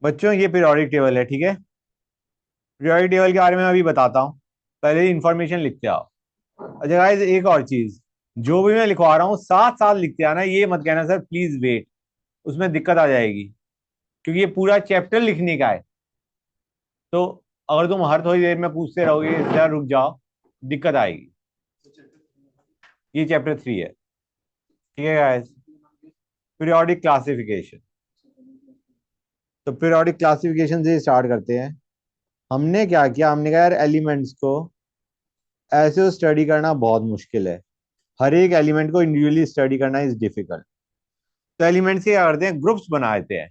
बच्चों ये periodic table है, ठीक है। पीरियोडिक टेबल के बारे में अभी बताता हूँ, पहले इन्फॉर्मेशन लिखते आओ। अच्छा गाइस, एक और चीज, जो भी मैं लिखवा रहा हूँ साथ साथ लिखते आना, ये मत कहना सर प्लीज वेट, उसमें दिक्कत आ जाएगी, क्योंकि ये पूरा चैप्टर लिखने का है। तो अगर तुम हर थोड़ी देर में पूछते रहोगे जरा रुक जाओ, दिक्कत आएगी। ये चैप्टर 3 है, ठीक है गाइस। Periodic classification. तो पीरियोडिक क्लासिफिकेशन से स्टार्ट करते हैं। हमने क्या किया, हमने कहा यार एलिमेंट्स को ऐसे स्टडी करना बहुत मुश्किल है, हर एक एलिमेंट को इंडिविजुअली स्टडी करना इज डिफिकल्ट। तो एलिमेंट्स के क्या करते हैं, ग्रुप्स बना देते हैं।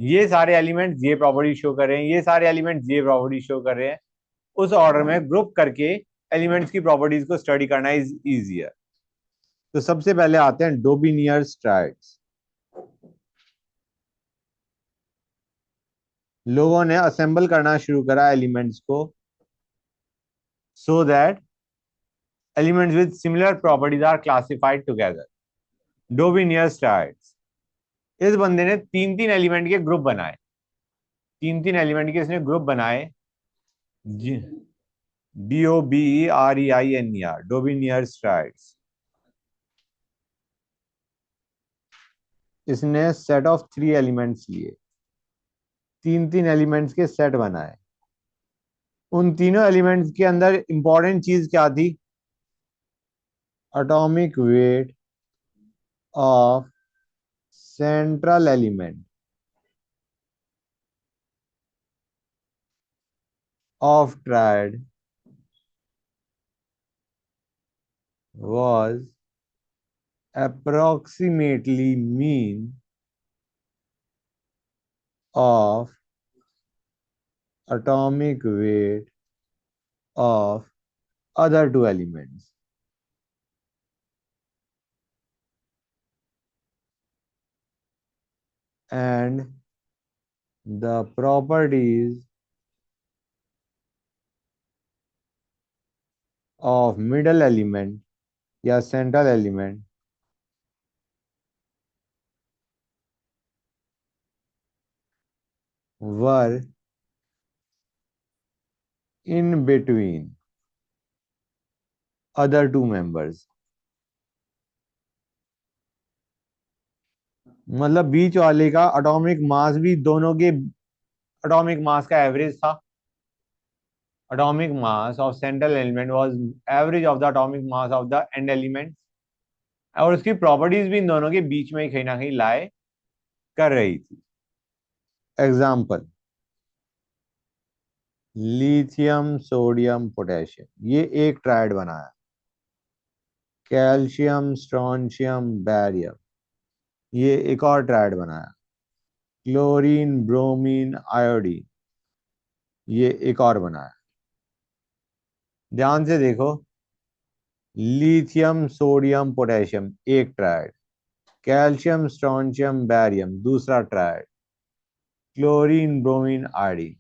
ये सारे एलिमेंट्स ये प्रॉपर्टी शो कर रहे हैं, ये सारे एलिमेंट्स ये प्रॉपर्टी शो कर रहे हैं, उस ऑर्डर में ग्रुप करके एलिमेंट्स की प्रॉपर्टीज को स्टडी करना इज इजियर। तो सबसे पहले आते हैं डोबिनियर्स ट्रायड्स। लोगों ने असेंबल करना शुरू करा एलिमेंट्स को, so that elements with similar properties are classified together. Dobereiner's triads. इस बंदे ने तीन तीन एलिमेंट के ग्रुप बनाए, तीन तीन एलिमेंट के इसने ग्रुप बनाए। DOBEREINER, Dobereiner's triads. इसने सेट ऑफ 3 एलिमेंट्स लिए, तीन तीन एलिमेंट्स के सेट बनाए। उन तीनों एलिमेंट्स के अंदर इंपॉर्टेंट चीज क्या थी, atomic weight of central element of triad was approximately mean of atomic weight of other two elements. And the properties of middle element या central element were in between other two members. मतलब बीच वाले का atomic मास भी दोनों के atomic mass का average था। Atomic mass of central element was average of the atomic mass of the end element, और उसकी प्रॉपर्टीज भी इन दोनों के बीच में ही कहीं ना कहीं लाए कर रही थी। एग्जाम्पल, लिथियम सोडियम पोटेशियम, ये एक ट्रायड बनाया। कैल्शियम स्ट्रोंशियम बैरियम, ये एक और ट्रायड बनाया। क्लोरीन ब्रोमीन आयोडीन, ये एक और बनाया। ध्यान से देखो, लिथियम सोडियम पोटेशियम एक ट्रायड, कैल्शियम स्ट्रोंशियम बैरियम दूसरा ट्रायड, क्लोरीन ब्रोमीन आयोडीन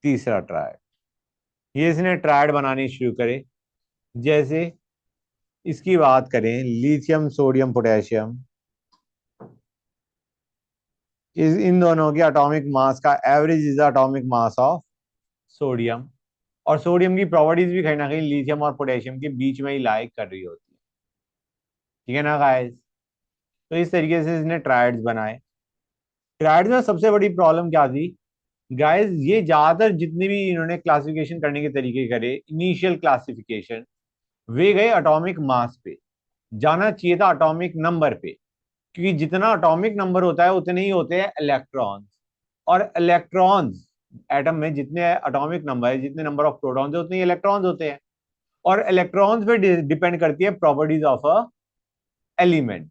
तीसरा ट्रायड। ये इसने ट्रायड बनाने शुरू करे। जैसे इसकी बात करें, लिथियम सोडियम पोटेशियम, इस इन दोनों के एटॉमिक मास का average is atomic mass of sodium, और सोडियम की प्रॉपर्टीज भी कहीं ना कहीं लिथियम और पोटेशियम के बीच में ही लाइक कर रही होती है, ठीक है ना गाइस। तो इस तरीके से इसने ट्रायड्स बनाए। ट्रायड्स में सबसे बड़ी प्रॉब्लम क्या थी गाइस, ये ज्यादातर जितने भी इन्होंने क्लासिफिकेशन करने के तरीके करे, इनिशियल क्लासिफिकेशन, वे गए एटॉमिक मास पे, जाना चाहिए था एटॉमिक नंबर पे, क्योंकि जितना एटॉमिक नंबर होता है उतने ही होते हैं इलेक्ट्रॉन्स, और इलेक्ट्रॉन्स एटम में जितने एटॉमिक नंबर है, जितने नंबर ऑफ प्रोटॉन्स है उतने ही इलेक्ट्रॉन्स होते हैं, और इलेक्ट्रॉन्स पे डिपेंड करती है प्रॉपर्टीज ऑफ अ एलिमेंट।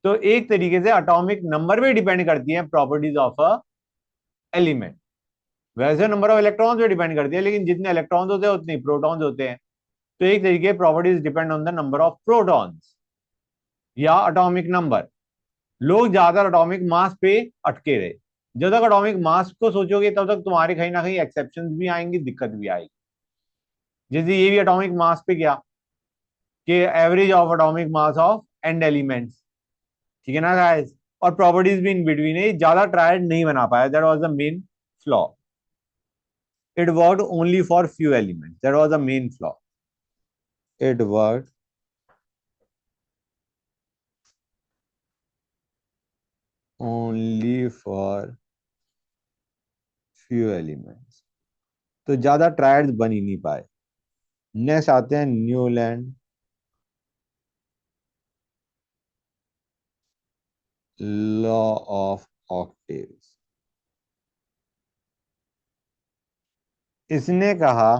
तो एक तरीके से एटॉमिक नंबर पे डिपेंड करती है प्रॉपर्टीज ऑफ अ एलिमेंट। वैसे नंबर ऑफ इलेक्ट्रॉन्स पे डिपेंड करती है, लेकिन जितने इलेक्ट्रॉन्स होते हैं उतने ही प्रोटॉन्स होते हैं। तो एक तरीके properties depend on the number of protons या एटॉमिक नंबर। लोग ज्यादातर एटॉमिक मास पे अटके रहे। जब तक एटॉमिक मास को सोचोगे तब तक तुम्हारे कहीं ना कहीं एक्सेप्शंस भी आएंगी, दिक्कत भी आएगी। जैसे ये भी एटॉमिक मास पे गया कि average of atomic mass of and elements, ठीक है ना गाइस। और प्रॉपर्टीज भी इन बिटवीन है, ज्यादा ट्रायड नहीं बना पाया, that was the main flaw. It worked only for few elements, that was the main flaw. It worked only for few elements. तो ज्यादा ट्रायड्स बन ही नहीं पाए. नेक्स्ट आते हैं न्यूलैंड लॉ ऑफ ऑक्टेव्स. इसने कहा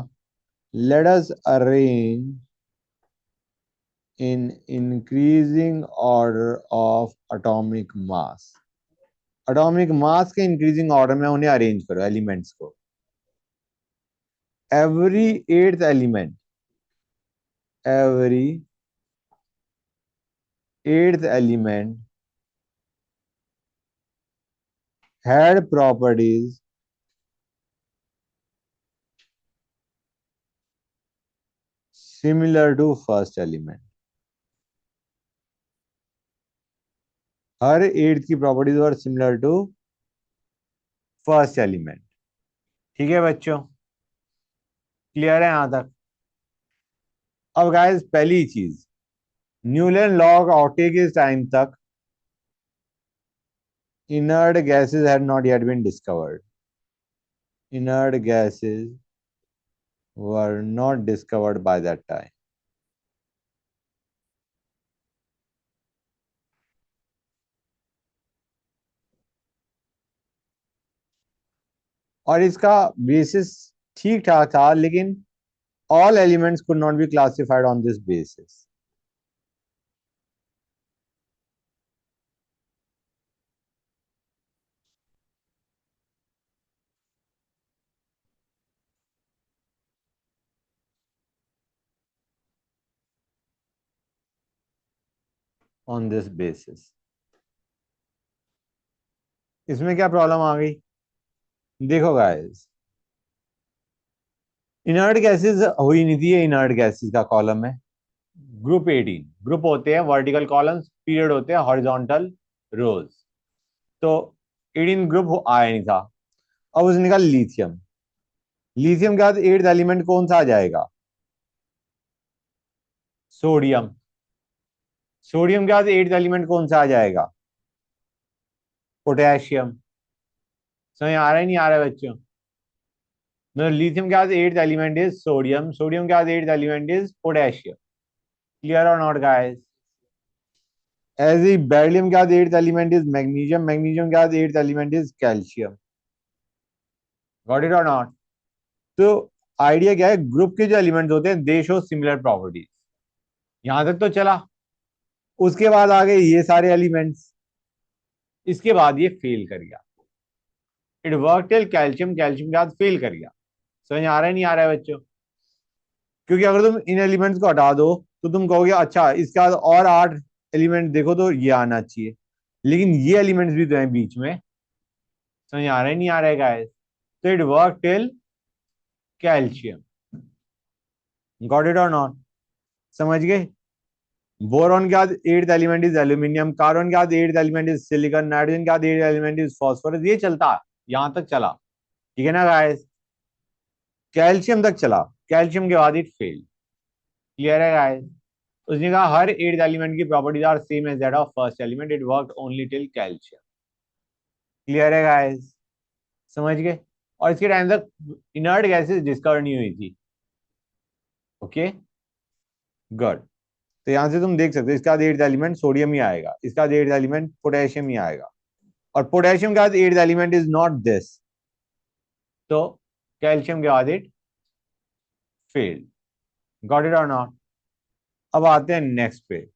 let us arrange in increasing order of atomic mass. Atomic mass के इंक्रीजिंग ऑर्डर में उन्हें अरेंज करो एलिमेंट्स को. Every eighth element, every eighth element had properties similar to first element. हर eight की properties were similar to first element. ठीक है बच्चों, क्लियर है यहां तक? अब गाइस पहली चीज, न्यूलन लॉ ऑक्टे के टाइम तक inert gases had not yet been discovered. Inert gases were not discovered by that time. और इसका बेसिस ठीक ठाक था, लेकिन all elements could not be classified on this basis. On this basis. इसमें क्या प्रॉब्लम आ गई? देखो गाइस, इनर्ट गैसेस हो ही नहीं थी, ये इनर्ट गैसेस का कॉलम है. ग्रुप 18 ग्रुप होते हैं वर्टिकल कॉलम्स, पीरियड होते हैं हॉरिजॉन्टल रोज. तो 18 ग्रुप आया नहीं था. अब उसने निकाल लिथियम. लिथियम के बाद एट्थ एलिमेंट कौन सा आ जाएगा? सोडियम. सोडियम के बाद एट्थ एलिमेंट कौन सा आ जाएगा? पोटेशियम. समझ आ रहा है नहीं आ रहा है बच्चों? मतलब लिथियम के बाद eighth element is sodium, sodium के बाद eighth element is potassium. Clear or not guys? As ई बेरिलियम के बाद eighth element is magnesium, magnesium के बाद eighth element is calcium. Got it or not? तो आइडिया क्या है, ग्रुप के जो एलिमेंट्स होते हैं दे शो सिमिलर प्रॉपर्टीज. यहां तक तो चला. उसके बाद आ गए ये सारे एलिमेंट्स. इसके बाद ये फेल कर गया. It work till calcium, calcium के बाद फेल कर गया. समझ आ रहा है नहीं आ रहा है बच्चों? क्योंकि अगर तुम इन एलिमेंट्स को हटा दो तो तुम कहोगे अच्छा इसके बाद और 8 एलिमेंट देखो तो ये आना चाहिए, लेकिन ये एलिमेंट्स भी तो हैं बीच में. समझ आ रहा है नहीं आ रहा है गाइस? तो it work till calcium. Got it or not? समझ गए? बोरॉन के बाद eighth element is aluminium, carbon के बाद eighth element is silicon, nitrogen के बाद एट्थ एलिमेंट इज फास्फोरस. ये चलता है, यहां तक चला. ठीक है ना गाइस? कैल्शियम तक चला, कैल्शियम के बाद इट फेल. क्लियर है गाइस? उसने कहा हर एट्थ एलिमेंट की properties are same as that of first element, it worked only till calcium. Clear है गाइस? समझ गए? और इसके टाइम तक इनर्ट गैसेस डिस्कवर नहीं हुई थी. Okay good. तो यहां से तुम देख सकते हो इसका एट्थ एलिमेंट सोडियम ही आएगा, इसका एट्थ एलिमेंट पोटेशियम ही आएगा. और पोटेशियम के बाद eighth element is not this, तो कैल्शियम के बाद it failed. Got it or not? अब आते हैं नेक्स्ट पे.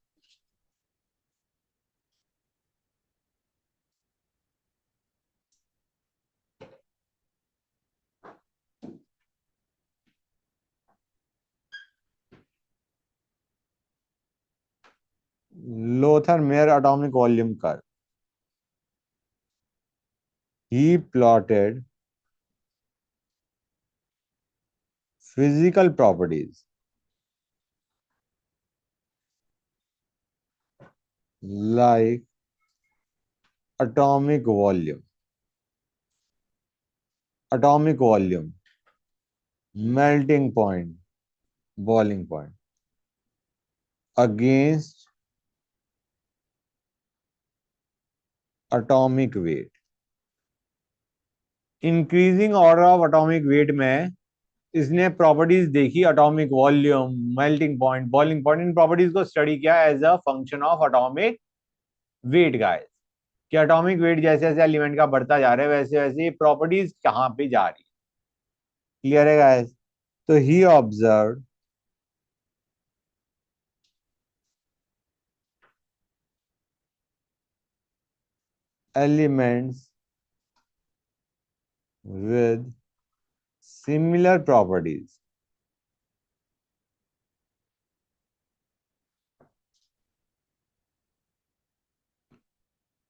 Lothar Meyer atomic volume curve. He plotted physical properties like atomic volume, atomic volume, melting point, boiling point, against atomic weight. Increasing order of atomic weight में इसने properties देखी, atomic volume, melting point, boiling point, इन properties को study किया as a function of atomic weight guys, कि atomic weight जैसे जैसे element का बढ़ता जा रहा है वैसे वैसे ये प्रॉपर्टीज कहाँ पे जा रही है। क्लियर है गाइस? तो he observe elements with similar properties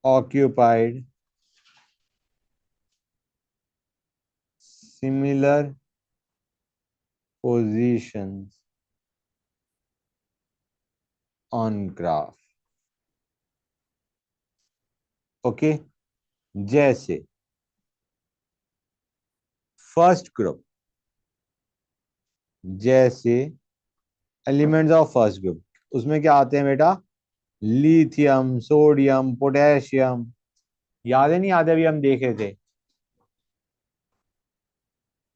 occupied similar positions on graph. Okay, जैसे फर्स्ट ग्रुप, जैसे एलिमेंट्स ऑफ फर्स्ट ग्रुप, उसमें क्या आते हैं बेटा? Lithium, sodium, potassium. याद है नहीं याद है? अभी हम देखे थे।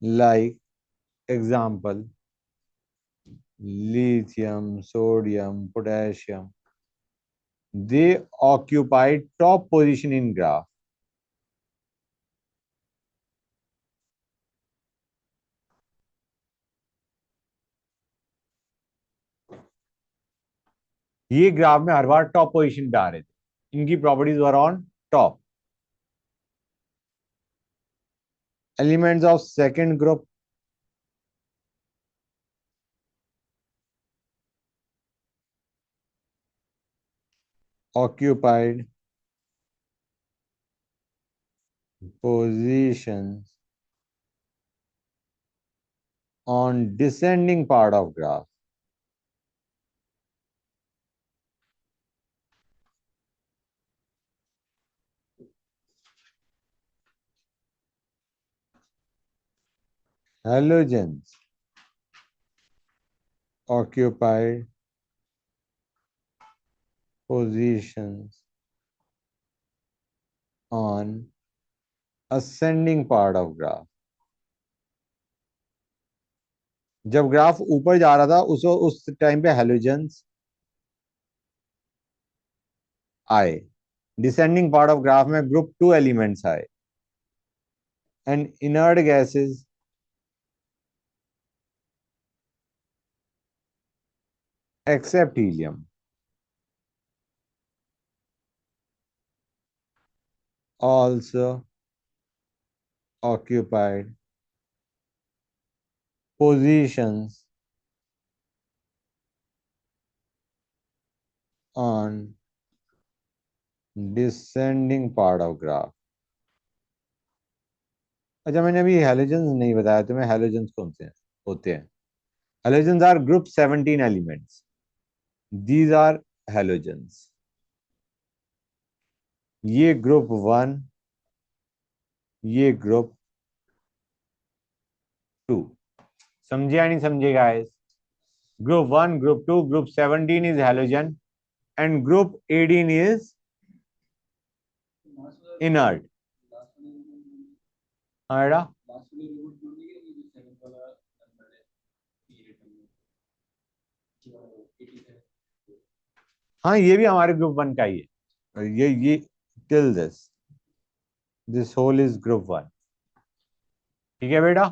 Like example, lithium, sodium, potassium, they occupy top position in graph. ये ग्राफ में हर बार टॉप पोजीशन पे आ रहे थे, इनकी properties were on top. Elements of second group, occupied positions on descending part of graph. Halogens occupied positions on ascending part of graph. जब graph ऊपर जा रहा था उस टाइम पे हेलोजेंस आए, डिसेंडिंग पार्ट ऑफ ग्राफ में ग्रुप 2 एलिमेंट्स आए, and inert gases except helium also occupied positions on descending part of graph. अच्छा, मैंने अभी हेलोजेंस नहीं बताया तुम्हें, हेलोजेंस कौन से होते हैं? Halogens are group 17 elements, these are halogens. ये ग्रुप 1, ये ग्रुप 2। समझे या नहीं समझे guys? Group 1, group 2, group 17 is halogen and group 18 is inert. हाँ बेटा, हाँ ये भी हमारे ग्रुप 1 का ही है। ये till this whole is group 1। ठीक है बेटा,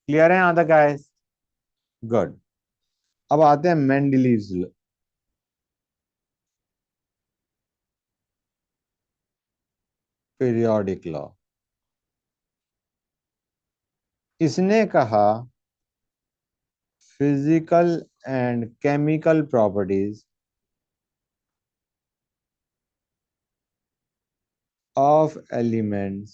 क्लियर है यहां तक गाइस? गुड। अब आते हैं मेंडलीव्स पीरियोडिक लॉ। इसने कहा physical and chemical properties of elements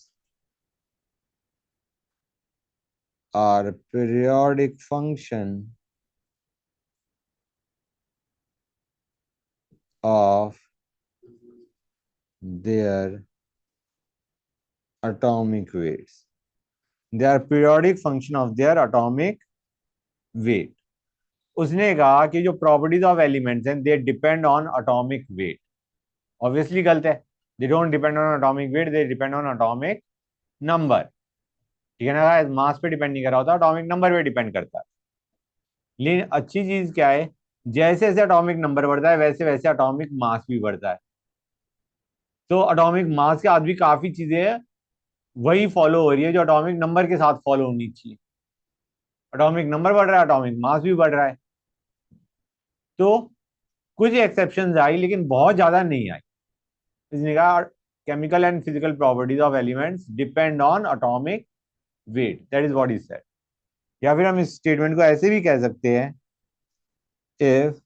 are periodic function of their atomic weights. They are periodic function of their atomic weight. उसने कहा कि जो प्रॉपर्टीज ऑफ एलिमेंट्स हैं they depend on atomic weight. Obviously गलत है. They don't depend on atomic weight, they depend on atomic number. ठीक है ना. मास पे डिपेंड नहीं कर रहा होता, एटॉमिक नंबर पे डिपेंड करता है. लेकिन अच्छी चीज क्या है, जैसे जैसे एटॉमिक नंबर बढ़ता है वैसे वैसे एटॉमिक मास भी बढ़ता है. तो एटॉमिक मास के साथ भी काफी चीजें वही फॉलो हो रही है जो एटॉमिक नंबर के साथ फॉलो होनी चाहिए. एटॉमिक नंबर बढ़ रहा है, एटॉमिक मास भी बढ़ रहा है. तो कुछ एक्सेप्शंस आई लेकिन बहुत ज्यादा नहीं आई. इसने कहा chemical and physical properties of elements depend on atomic weight. That is what is said. या फिर हम इस स्टेटमेंट को ऐसे भी कह सकते हैं, if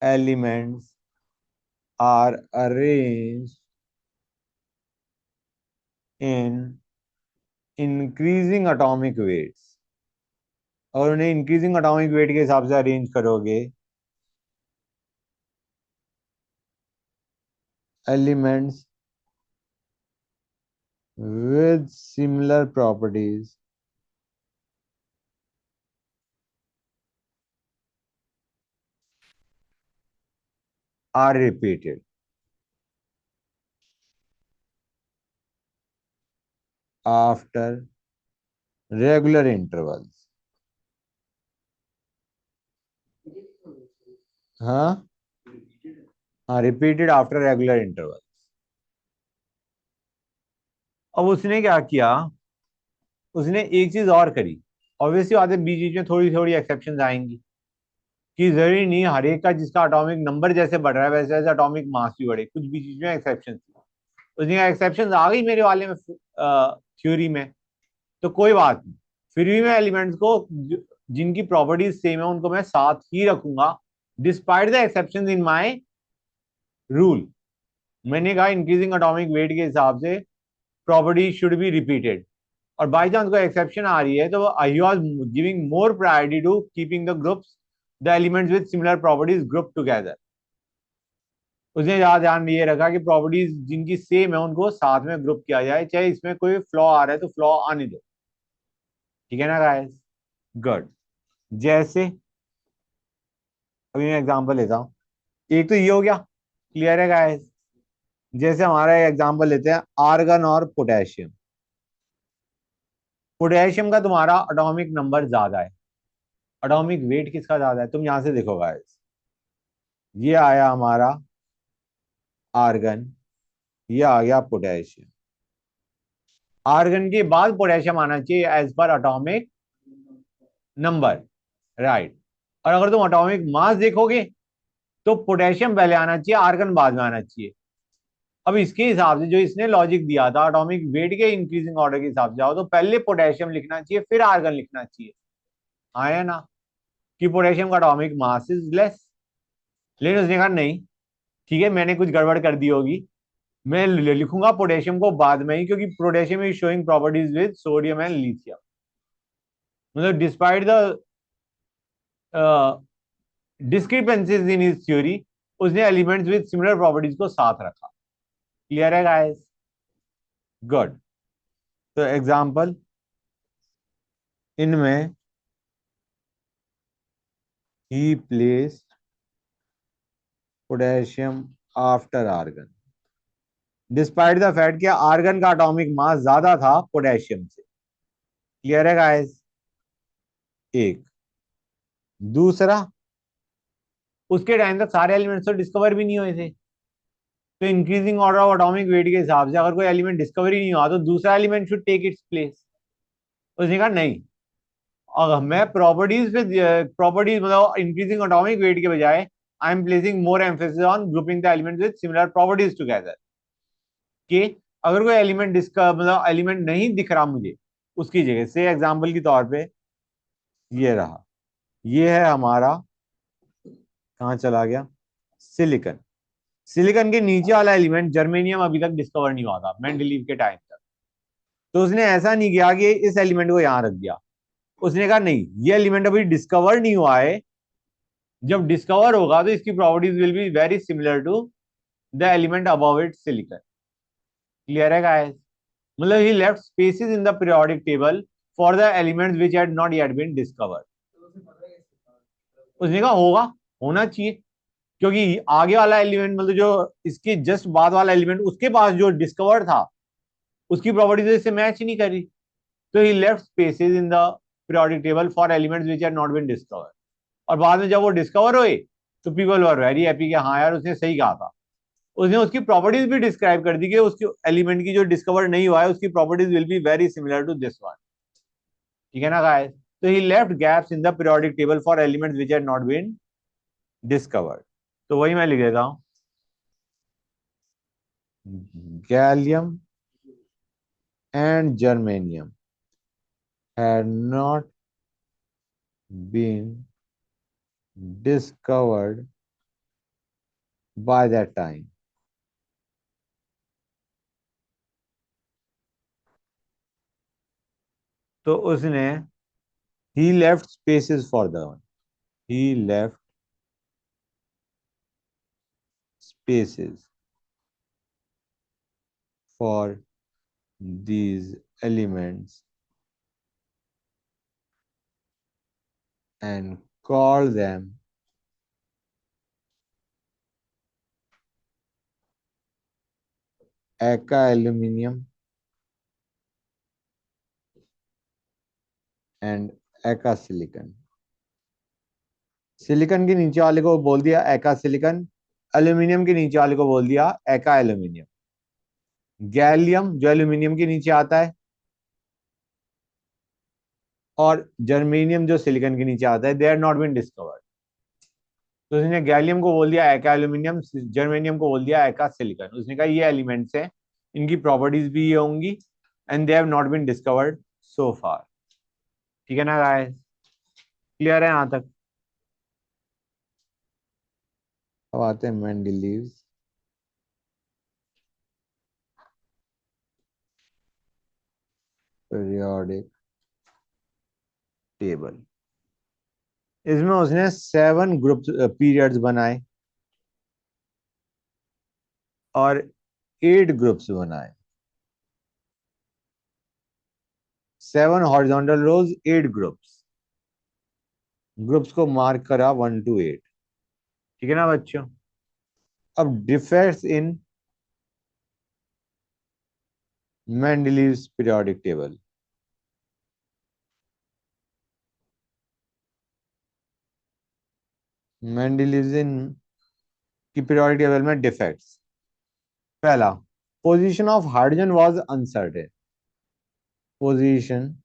elements are arranged in increasing atomic weights, और उन्हें इंक्रीजिंग एटॉमिक वेट के हिसाब से अरेंज करोगे, elements with similar properties are repeated after regular intervals. हाँ हाँ, रिपीटेड आफ्टर रेगुलर इंटरवल. अब उसने क्या किया, उसने एक चीज और करी. ऑब्वियसली बात है बीच बीच में थोड़ी थोड़ी एक्सेप्शन आएंगी कि जरूरी नहीं हर एक का जिसका एटॉमिक नंबर जैसे बढ़ रहा है वैसे वैसे एटॉमिक मास भी बढ़े. कुछ बीच बीच में एक्सेप्शन थी. उसने कहा एक्सेप्शन आ गई मेरे वाले में थ्योरी में, तो कोई बात नहीं. फिर भी मैं एलिमेंट्स को जिनकी प्रॉपर्टीज सेम है उनको मैं साथ ही रखूंगा despite the exception in my rule. मैंने कहा इंक्रीजिंग एटॉमिक वेट के हिसाब से प्रॉपर्टी शुड बी रिपीटेड. और बाई चांस कोई एक्सेप्शन आ रही है तो I was giving more priority to keeping the groups the elements with similar properties group together. उसने ज्यादा ध्यान ये रखा कि प्रॉपर्टीज जिनकी सेम है उनको साथ में ग्रुप किया जाए, चाहे इसमें कोई फ्लॉ आ रहा है तो फ्लॉ आने दो. ठीक है ना गाइस. गुड. जैसे अभी मैं एग्जांपल लेता हूँ. एक तो ये हो गया. क्लियर है गाइस. जैसे हमारा एग्जांपल लेते हैं आर्गन और पोटेशियम. पोटेशियम का तुम्हारा एटॉमिक नंबर ज्यादा है, एटॉमिक वेट किसका ज्यादा है तुम यहां से देखो गाइस. ये आया हमारा आर्गन, ये आ गया पोटेशियम. आर्गन के बाद पोटेशियम आना चाहिए as per atomic number. Right. और अगर तुम एटॉमिक मास देखोगे तो पोटेशियम पहले आना चाहिए, आर्गन बाद में आना चाहिए. अब इसके हिसाब से जो इसने लॉजिक दिया था एटॉमिक वेट के इंक्रीजिंग ऑर्डर के हिसाब से जाओ तो पहले पोटेशियम लिखना चाहिए फिर आर्गन लिखना चाहिए. आया ना कि पोटेशियम का एटॉमिक मास इज लेस. लेकिन उसने कहा नहीं, ठीक है मैंने कुछ गड़बड़ कर दी होगी, मैं लिखूंगा पोटेशियम को बाद में ही क्योंकि potassium is showing properties with sodium and lithium. मतलब despite the discrepancies in his theory उसने एलिमेंट्स विद सिमिलर प्रॉपर्टीज को साथ रखा. क्लियर है गाइस. गुड. तो एग्जांपल इनमें ही placed potassium after argon despite the fact कि आर्गन का एटॉमिक मास ज्यादा था पोटेशियम से. क्लियर है गाइस. एक. दूसरा, उसके टाइम तक सारे एलिमेंट्स तो डिस्कवर भी नहीं हुए थे. तो increasing order of atomic weight के हिसाब से अगर कोई एलिमेंट डिस्कवर ही नहीं हुआ तो दूसरा element should take its place. उसने कहा नहीं, अगर मैं प्रॉपर्टीज पे प्रॉपर्टीज मतलब इंक्रीजिंग एटॉमिक वेट के बजाय I am placing more emphasis on grouping the elements with similar properties together. कि अगर कोई एलिमेंट डिस्कवर मतलब एलिमेंट नहीं दिख रहा मुझे, उसकी जगह से एग्जांपल के तौर पे ये रहा, ये है हमारा, कहाँ चला गया, सिलिकन. सिलिकन के नीचे वाला एलिमेंट जर्मेनियम अभी तक डिस्कवर नहीं हुआ था मेंडलीव के टाइम तक. तो उसने ऐसा नहीं किया कि इस एलिमेंट को यहां रख दिया. उसने कहा नहीं, ये एलिमेंट अभी डिस्कवर नहीं हुआ है, जब डिस्कवर होगा तो इसकी properties will be very similar to the element above it silicon. Clear है गाइस? मतलब he left spaces in the periodic table for the elements which had not yet been discovered. उसने कहा होगा, होना चाहिए, क्योंकि आगे वाला एलिमेंट मतलब जो इसके जस्ट बाद वाला एलिमेंट उसके पास जो डिस्कवर्ड था उसकी प्रॉपर्टीज इससे मैच ही नहीं करी। तो he left spaces in the periodic table for elements which had not been discovered. और बाद में जब वो डिस्कवर हुए तो पीपल वर वेरी हैप्पी कि हाँ यार उसने सही कहा था। उसने उसकी प्रॉपर्टीज भी डिस्क्राइब कर दी कि उसकी एलिमेंट की जो डिस्कवर नहीं हुआ है उसकी properties will be very similar to this one. ठीक है ना गाइस? तो he left gaps in the periodic table for elements which had not been discovered. तो वही मैं लिख देता हूं, gallium and germanium had not been discovered by that time. तो उसने he left spaces for the one. He left spaces for these elements and called them eka aluminium and eka silicon. Silicon के नीचे वाले को बोल दिया एका silicon, aluminium के नीचे वाले को बोल दिया एका एल्यूमिनियम। गैलियम जो एल्यूमिनियम के नीचे आता है और जर्मेनियम जो सिलिकॉन के नीचे आता है, they are not been discovered. तो उसने गैलियम को बोल दिया एका एल्यूमिनियम, जर्मेनियम को बोल दिया एका सिलिकॉन। उसने कहा ये एलिमेंट्स हैं, इनकी प्रॉपर्टीज भी ये होंगी and they have not been discovered so far. ठीक है ना गाइस? क्लियर है यहां तक? अब आते हैं मेंडलीव्स पीरियोडिक टेबल। इसमें उसने 7 ग्रुप पीरियड्स बनाए और 8 ग्रुप्स बनाए। 7 हॉरिजॉन्टल रोज, 8 ग्रुप्स। ग्रुप्स को मार्क करा 1 to 8। ठीक है ना बच्चों? अब defects in Mendeleev's periodic table. Mendeleev's इन की पीरियोडिक टेबल में डिफेक्ट्स। पहला, position of hydrogen was uncertain. Position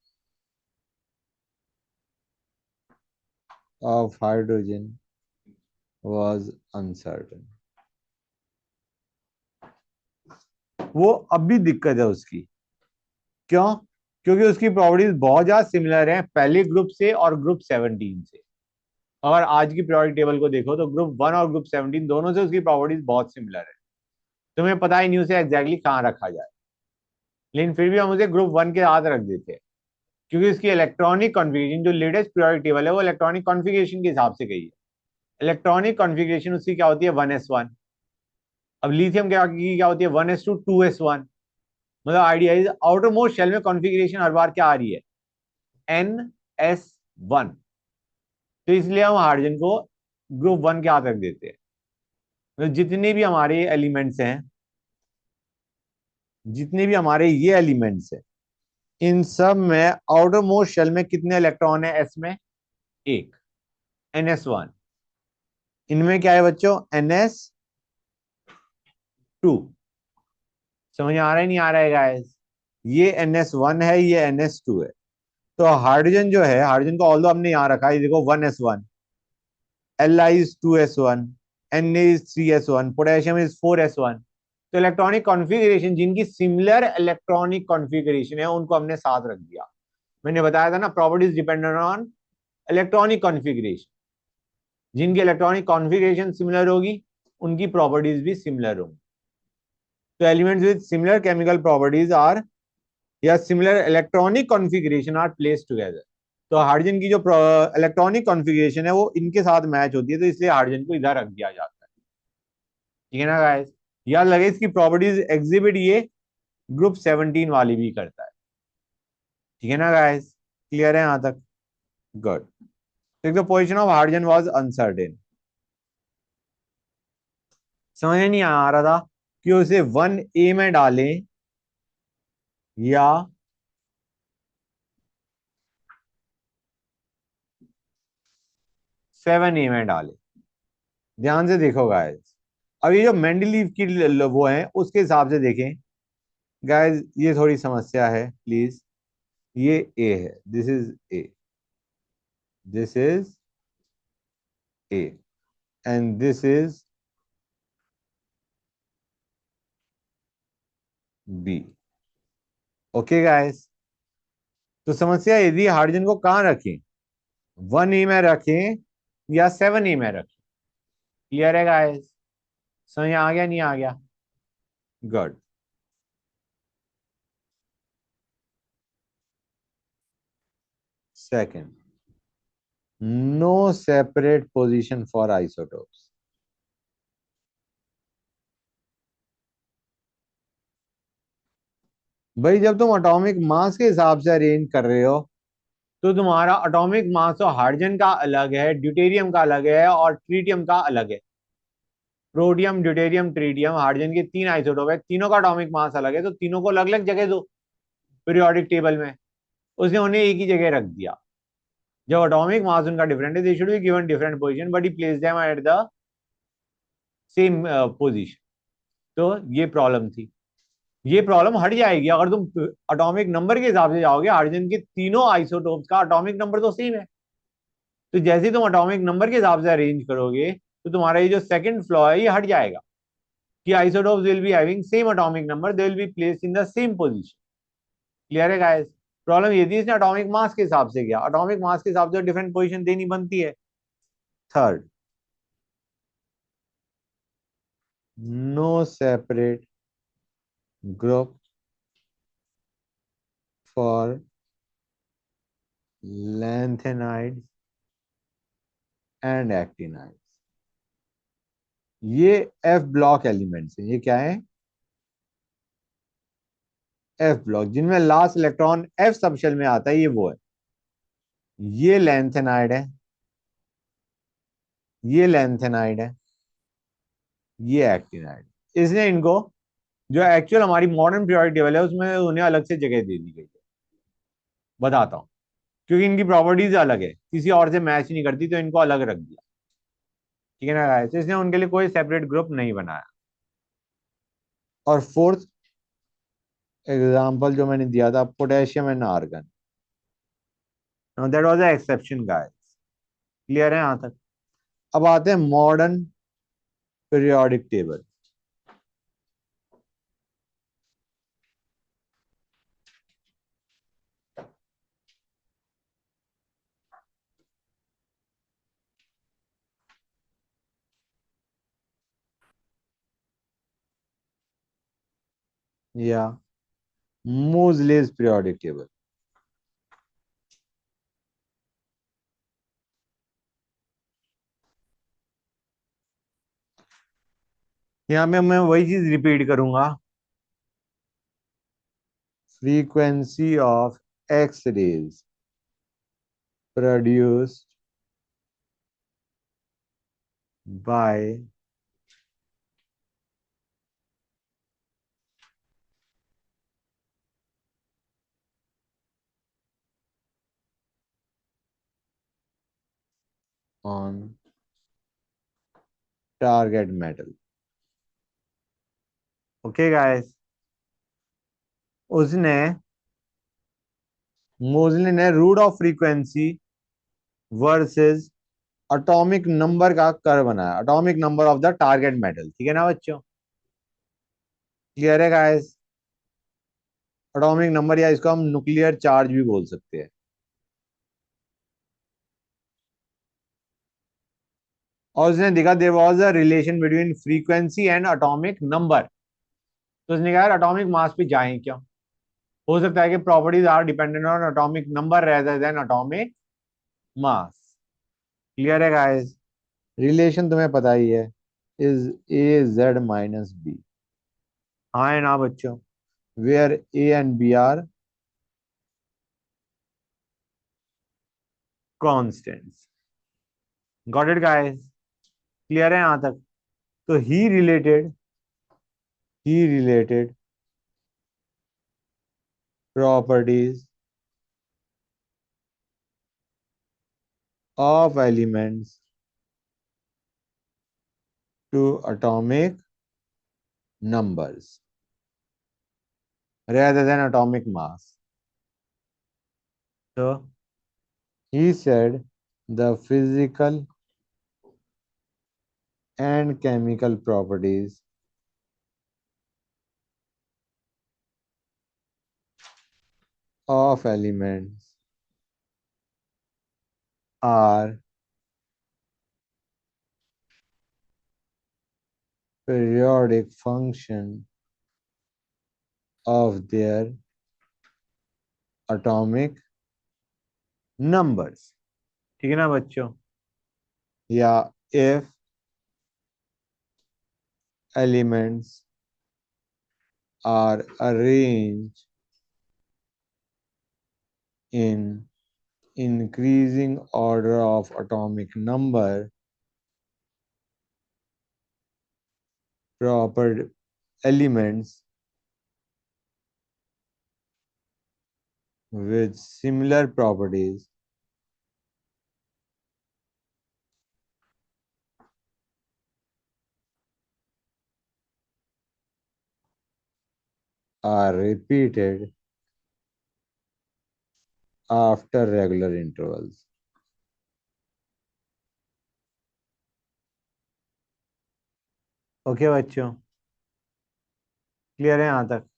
of hydrogen was uncertain. वो अब भी दिक्कत है उसकी। क्यों? क्योंकि उसकी प्रॉपर्टीज बहुत ज्यादा सिमिलर हैं पहले ग्रुप से और ग्रुप 17 से। अगर आज की पीरियोडिक टेबल को देखो तो ग्रुप 1 और ग्रुप 17 दोनों से उसकी प्रॉपर्टीज बहुत सिमिलर है। तुम्हें पता ही नहीं उसे एग्जैक्टली कहाँ रखा जाए, लेकिन फिर भी हम उसे ग्रुप 1 के साथ रख देते हैं क्योंकि उसकी इलेक्ट्रॉनिक कॉन्फ़िगरेशन जो लेटेस्ट पीरियोडिक टेबल है वो इलेक्ट्रॉनिक कॉन्फ़िगरेशन के हिसाब से गई है। इलेक्ट्रॉनिक कॉन्फ़िगरेशन उसकी क्या होती है? 1s1। अब लिथियम क्या होती है? 1s2 2s1। मतलब idea is outer most shell में कॉन्फ़िगरेशन हर बार क्या आ रही है? NS1। तो इसलिए हम हाइड्रोजन को ग्रुप 1 के हाथ रख देते हैं। मतलब जितने भी हमारे ये एलिमेंट्स हैं इन सब में आउटर मोस्ट शेल में कितने इलेक्ट्रॉन है? एस में एक, NS1। इनमें क्या है बच्चों? NS2। समझ आ रहा है नहीं आ रहा है गाइस? ये NS1 है, ये NS2 है। तो हाइड्रोजन जो है, हाइड्रोजन को ऑल्दो हमने यहां रखा है, देखो 1s1, Li is 2s1, Na is 3s1, potassium is 4s1। तो इलेक्ट्रॉनिक कॉन्फ़िगरेशन जिनकी सिमिलर इलेक्ट्रॉनिक कॉन्फ़िगरेशन है उनको हमने साथ रख दिया। मैंने बताया था ना, properties dependent on electronic configuration. जिनकी इलेक्ट्रॉनिक कॉन्फ़िगरेशन सिमिलर होगी उनकी प्रॉपर्टीज भी सिमिलर होंगी। तो elements with similar chemical properties are या similar electronic configuration are placed together. तो हाइड्रोजन की जो इलेक्ट्रॉनिक कॉन्फ़िगरेशन है वो इनके साथ मैच होती है, तो इसलिए हाइड्रोजन को इधर रख दिया जाता है। ठीक है ना गाइस? याद लगे इसकी प्रॉपर्टीज एग्जिबिट ये ग्रुप 17 वाली भी करता है। ठीक है ना गाइस? क्लियर है यहां तक? Good. The position of hydrogen was uncertain. समझ नहीं आ रहा था कि उसे 1A में डालें या 7A में डालें। ध्यान से देखो गाइस, अब ये जो मेंडलीव की वो है उसके हिसाब से देखें गाइस, ये थोड़ी समस्या है प्लीज। ये ए है, this is A, this is A, and this is B. Okay guys, तो समस्या यदि हाइड्रोजन को कहाँ रखें, 1A में रखें या 7A में रखें। क्लियर है गाइस? समझ आ गया नहीं आ गया? Good. Second, no separate position for isotopes. भाई जब तुम एटॉमिक मास के हिसाब से अरेंज कर रहे हो तो तुम्हारा एटॉमिक मास तो हाइड्रोजन का अलग है, ड्यूटेरियम का अलग है और ट्रीटियम का अलग है। प्रोटियम, ड्यूटेरियम, ट्रीटियम, हाइड्रोजन के तीन आइसोटोप है, तीनों का एटॉमिक मास अलग है, तो तीनों को अलग अलग जगह दो पीरियोडिक टेबल में। उसने उन्हें एक ही जगह रख दिया। जब एटॉमिक मास उनका डिफरेंट है, they should be given different position, but he place them at the same position. तो ये प्रॉब्लम थी। ये प्रॉब्लम हट जाएगी अगर तुम एटॉमिक नंबर के हिसाब से जाओगे। हाइड्रोजन के तीनों आइसोटोप्स का एटॉमिक नंबर तो सेम है, तो जैसे ही तुम एटॉमिक नंबर के हिसाब से अरेंज करोगे तो तुम्हारा ये जो सेकंड फ्लॉ है ये हट जाएगा कि isotopes will be having same atomic number, they will be placed in the same position. Clear है गाइस? प्रॉब्लम ये थी इसने एटॉमिक मास के हिसाब से किया, एटॉमिक मास के हिसाब से डिफरेंट पोजीशन देनी बनती है। Third, no separate group for lanthanides and actinides. ये एफ ब्लॉक एलिमेंट्स हैं। ये क्या है? एफ ब्लॉक, जिनमें लास्ट इलेक्ट्रॉन एफ सबशेल में आता है, ये वो है। ये लैंथेनाइड है, ये लैंथेनाइड है, ये एक्टिनाइड। इसने इनको, जो एक्चुअल हमारी मॉडर्न पीरियोडिक टेबल है उसमें उन्हें अलग से जगह दे दी गई है। बताता हूँ, क्योंकि इनकी प्रॉपर्टीज अलग है, किसी और से मैच नहीं करती, तो इनको अलग रख दिया। ठीक है ना गाइस? इसने उनके लिए कोई सेपरेट ग्रुप नहीं बनाया। और फोर्थ एग्जांपल जो मैंने दिया था, potassium and argon, that was a exception guys. Clear है यहां तक? अब आते हैं मॉडर्न पीरियोडिक टेबल। या मोजलेस पीरियोडिक टेबल। यहाँ में मैं वही चीज रिपीट करूंगा, frequency of X-rays produced by on target metal. Okay guys, उसने, मोजले ने root of frequency versus atomic number का कर्व बनाया, atomic number of the target metal. ठीक है ना बच्चों? क्लियर है गाइस? एटॉमिक नंबर, या इसको हम न्यूक्लियर चार्ज भी बोल सकते हैं। और उसने देखा there was a relation between frequency and atomic number. तो उसने कहा एटॉमिक मास पे जाएं क्यों, हो सकता है कि properties are dependent on atomic number rather than atomic mass. Clear है गाइस? रिलेशन तुम्हें पता ही है, is A Z minus B. हाँ है ना बच्चों? Where A and B are constants. Got it guys? Clear है यहां तक? तो he related properties of elements to atomic numbers rather than atomic mass. So he said the physical and chemical properties of elements are periodic function of their atomic numbers. ठीक है ना बच्चों? या if elements are arranged in increasing order of atomic number, proper elements with similar properties are repeated after regular intervals. Okay बच्चों, clear है यहाँ तक?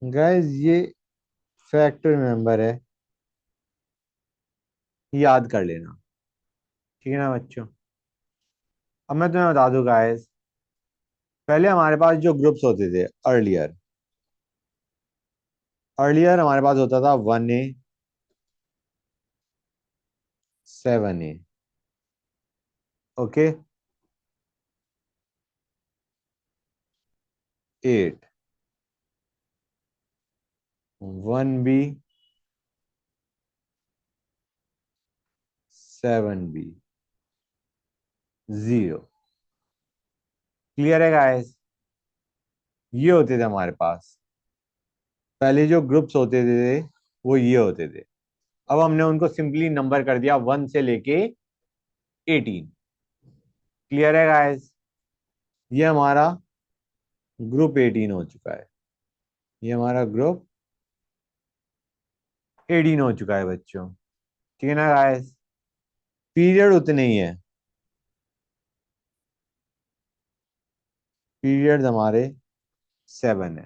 Guys ये फैक्टर मेंबर है, याद कर लेना। ठीक है ना बच्चों? अब मैं तुम्हें बता दूं गाइस, पहले हमारे पास जो ग्रुप्स होते थे अर्लियर, हमारे पास होता था 1A, 7A। Okay, 8, 1B, 7B, 0। Clear है गाइस? ये होते थे हमारे पास पहले जो ग्रुप्स होते थे, वो ये होते थे। अब हमने उनको सिंपली नंबर कर दिया 1 से लेके 18। क्लियर है गाइस? ये हमारा ग्रुप 18 हो चुका है। ये हमारा ग्रुप 18 हो चुका है बच्चों। ठीक है ना गाइस? पीरियड उतने ही है, पीरियड हमारे 7 है।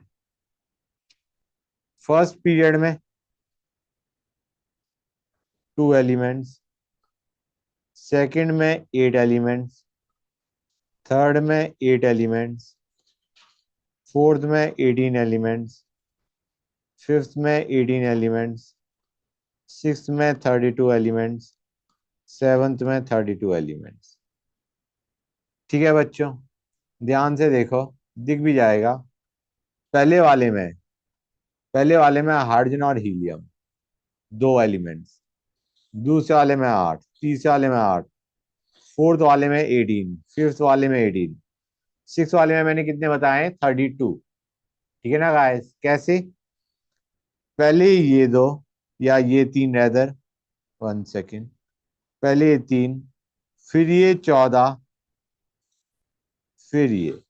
फर्स्ट पीरियड में 2 एलिमेंट्स, सेकंड में 8 एलिमेंट्स, थर्ड में 8 एलिमेंट्स, फोर्थ में 18 एलिमेंट्स, फिफ्थ में 18 एलिमेंट्स, सिक्स्थ में 32 एलिमेंट्स, सेवंथ में 32 एलिमेंट्स। ठीक है बच्चों, ध्यान से देखो, दिख भी जाएगा। पहले वाले में पहले वाले में हाइड्रोजन और हीलियम, दो एलिमेंट्स। दूसरे वाले में 8, तीसरे वाले में 8, फोर्थ वाले में 18, फिफ्थ वाले में 18, सिक्स वाले में मैंने कितने बताए? 32। ठीक है ना गाइस? कैसे? पहले ये दो, या ये तीन रेदर, 1 सेकेंड, पहले ये तीन, फिर ये 14, फिर ये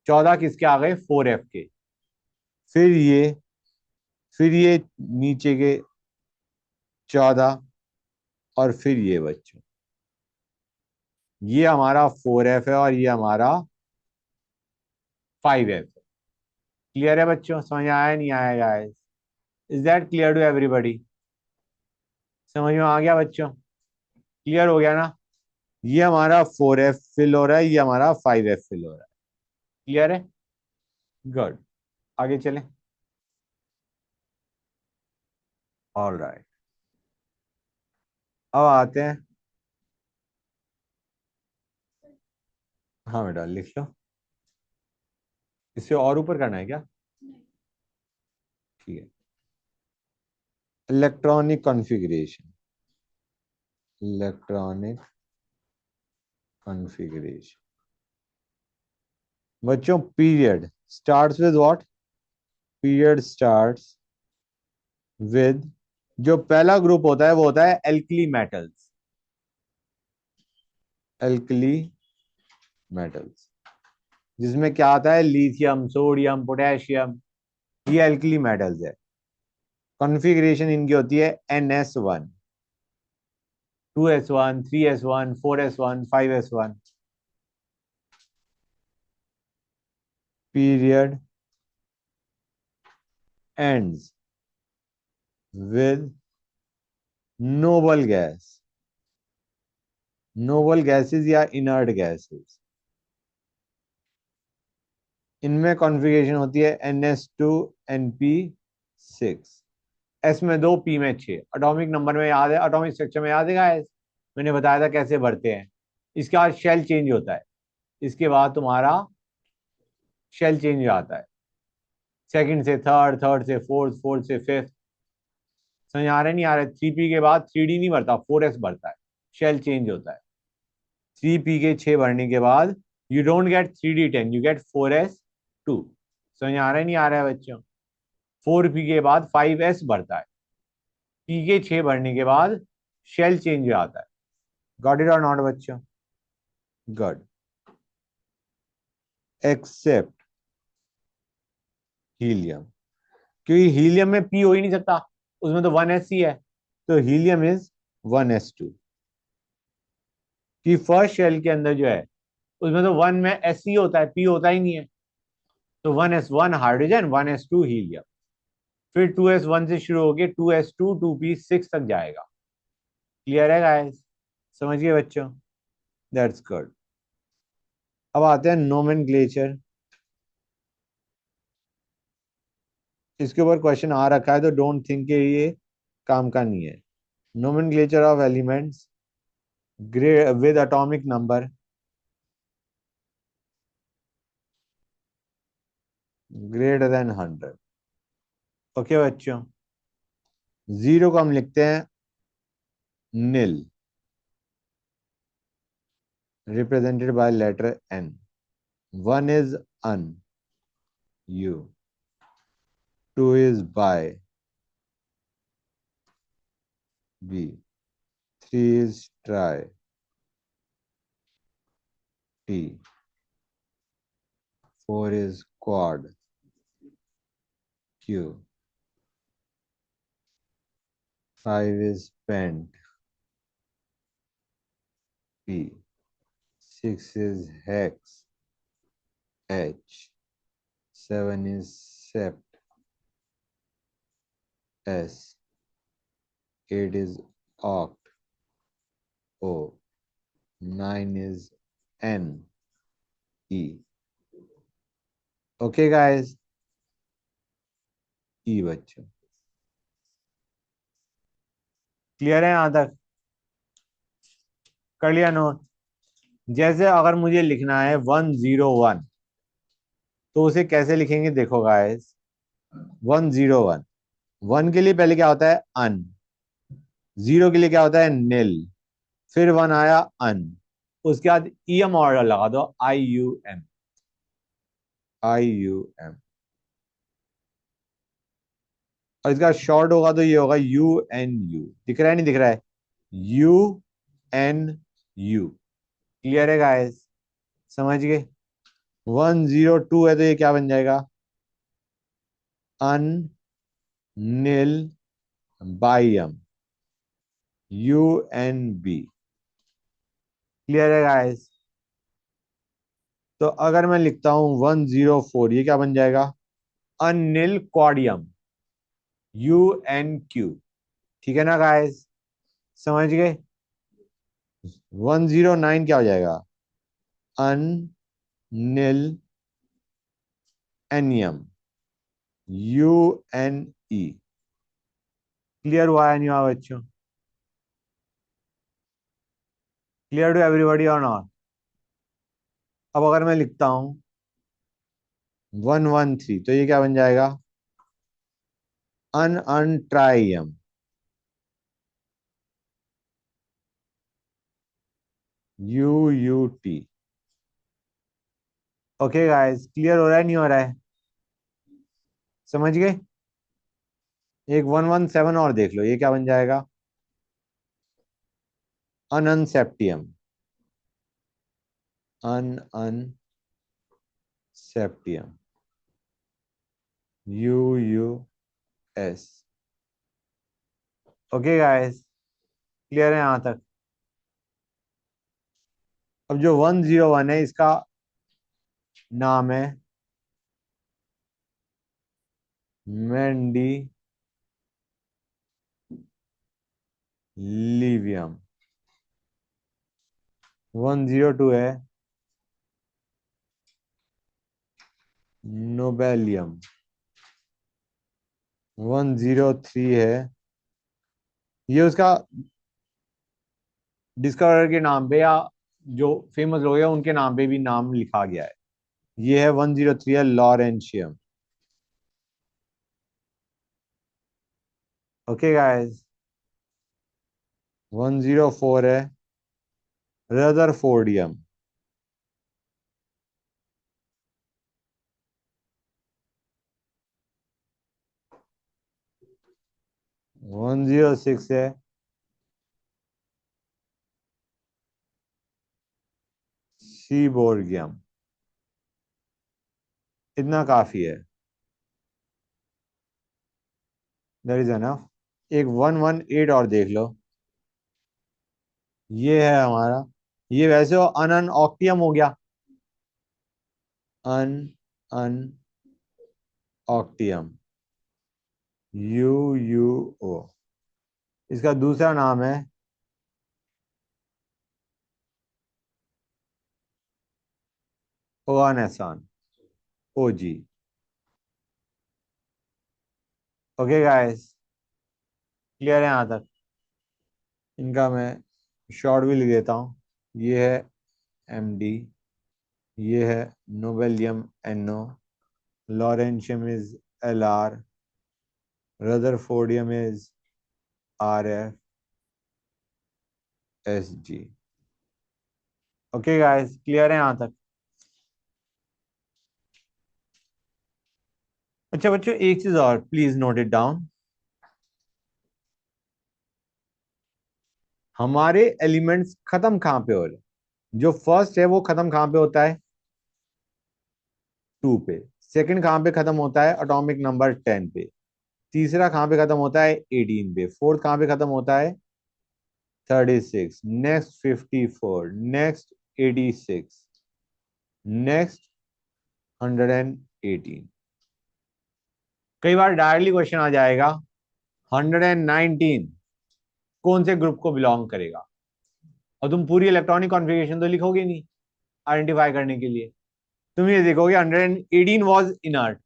14 किसके आ गए? 4F के। फिर ये, फिर ये नीचे के 14, और फिर ये बच्चों, ये हमारा 4F है और ये हमारा 5F है। क्लियर है बच्चों? समझ आया नहीं आया guys? Is that clear to everybody? समझ में आ गया बच्चों? क्लियर हो गया ना? ये हमारा 4F फिल हो रहा है, ये हमारा 5F फिल हो रहा है। क्लियर है? गुड। आगे चलें। ऑल राइट, अब आते हैं। हाँ बेटा लिख लो। इससे और ऊपर करना है क्या? ठीक है। इलेक्ट्रॉनिक कॉन्फ़िगरेशन, इलेक्ट्रॉनिक कॉन्फ़िगरेशन बच्चों, period starts with what? Period starts with, जो पहला ग्रुप होता है वो होता है एल्कली मेटल्स। एल्कली मेटल्स, जिसमें क्या आता है? लिथियम, सोडियम, पोटेशियम, ये एल्कली मेटल्स है। कॉन्फ़िगरेशन इनकी होती है NS1, 2S1, 3S1, 4S1, 5S1। Period ends with noble gas, noble gases या इनर्ट गैसेस। इनमें कॉन्फ़िगरेशन होती है NS2 NP6। एस में 2, पी में 6। एटॉमिक नंबर में याद है, एटॉमिक स्ट्रक्चर में याद है गाइस? मैंने बताया था कैसे भरते हैं। इसके बाद शेल चेंज होता है, इसके बाद तुम्हारा शेल चेंज हो जाता है, सेकंड से थर्ड, थर्ड से फोर्थ, फोर्थ से फिफ्थ। समझ आ रहा है नहीं आ रहा है? 3P के बाद 3D नहीं भरता, 4S भरता है। शेल चेंज होता है। 3P के 6 भरने के बाद you don't get 3D10, you get 4S2। समझ आ रहा है नहीं आ रहा है बच्चों? 4P के बाद 5S भरता है। पी के 6 भरने के बाद शेल चेंज हो आता है। गॉट इट और नॉट बच्चों? गुड। एक्सेप्ट हीलियम, क्योंकि हीलियम में पी हो ही नहीं सकता, उसमें तो 1S ही है। तो हीलियम इज 1S2। कि फर्स्ट शेल के अंदर जो है उसमें तो 1 में SC होता है, पी होता ही नहीं है। तो 1S1 हाइड्रोजन, 1S2 हीलियम। फिर 2S1 से शुरू होके 2S2 2P6 तक जाएगा। क्लियर है गाइस? समझ गए बच्चों? That's good. अब आते हैं नोमेनक्लेचर। इसके ऊपर क्वेश्चन आ रखा है तो डोंट थिंक कि ये काम का नहीं है। Nomenclature of elements with atomic number greater than 100। Okay बच्चों? जीरो को हम लिखते हैं nil, represented by letter N। One is un, U। Two is bi, B। Three is tri, T। Four is quad, Q। Five is pent, P। Six is hex, H। Seven is sept, S। Eight is oct, O। Nine is N, E। Okay guys? E बच्चों, clear है यहां तक? कर लिया note? जैसे अगर मुझे लिखना है 101, तो उसे कैसे लिखेंगे देखो गाइस। 101। 1 के लिए पहले क्या होता है? अन। 0 के लिए क्या होता है? नील। फिर 1 आया अन। उसके बाद ईएम ऑर्डर लगा दो, IUM। IUM। और इसका शॉर्ट होगा तो ये होगा UNU। दिख रहा है नहीं दिख रहा है? UNU। क्लियर है गाइस? समझ गए? 102 है तो ये क्या बन जाएगा? अन नील बाइयम। UNB। क्लियर है गाइस? तो अगर मैं लिखता हूं 104, ये क्या बन जाएगा? अनिल कॉडियम। UNQ। ठीक है ना गाइस? समझ गए? 109 क्या हो जाएगा? अनिल एनियम। UNE। क्लियर हुआ है नहीं हुआ बच्चों? क्लियर टू एवरीबॉडी और नॉट? अब अगर मैं लिखता हूं 113 तो ये क्या बन जाएगा? अनट्राइयम। UUT। ओके गाइस, क्लियर हो रहा है नहीं हो रहा है? समझ गए? एक 117 और देख लो, ये क्या बन जाएगा? अनसेप्टियम। अनसेप्टियम। UUS। ओके गाइस, क्लियर है यहां तक? अब जो 101 है इसका नाम है मेंडी लीवियम। 102 है नोबेलियम। 103 है, ये उसका डिस्कवरर के नाम पे या जो फेमस लोग हैं उनके नाम पे भी नाम लिखा गया है। ये है 103 है लॉरेंशियम। Okay guys. 104 है रदरफोर्डियम। 106 है सीबोर्गियम। इतना काफी है, दैट इज एनफ। एक 118 और देख लो, ये है हमारा, ये वैसे हो अनन ऑक्टियम हो गया। अन अन ऑक्टियम। UUO। इसका दूसरा नाम है ओगानेसान। OG। ओके गाइस, क्लियर है यहाँ तक? इनका मैं शॉर्ट भी लिख देता हूँ। ये है MD। ये है nobelium NO। Lawrencium is LR। Rutherfordium is RFSG। Okay guys, clear है यहाँ तक? अच्छा बच्चों, एक चीज और प्लीज नोट इट डाउन। हमारे एलिमेंट्स खत्म कहाँ पे हो रहे हैं? जो फर्स्ट है वो खत्म कहाँ पे होता है? 2 पे। सेकंड कहाँ पे खत्म होता है? एटॉमिक नंबर 10 पे। तीसरा कहाँ पे खत्म होता है? 18 पे। फोर्थ कहाँ पे खत्म होता है? 36। नेक्स्ट 54। नेक्स्ट 86। नेक्स्ट 118। कई बार डायरेक्टली क्वेश्चन आ जाएगा 119 कौन से ग्रुप को बिलोंग करेगा, और तुम पूरी इलेक्ट्रॉनिक कॉन्फ़िगरेशन तो लिखोगे नहीं आइडेंटिफाई करने के लिए। तुम ये देखोगे 118 वॉज इनर्ट,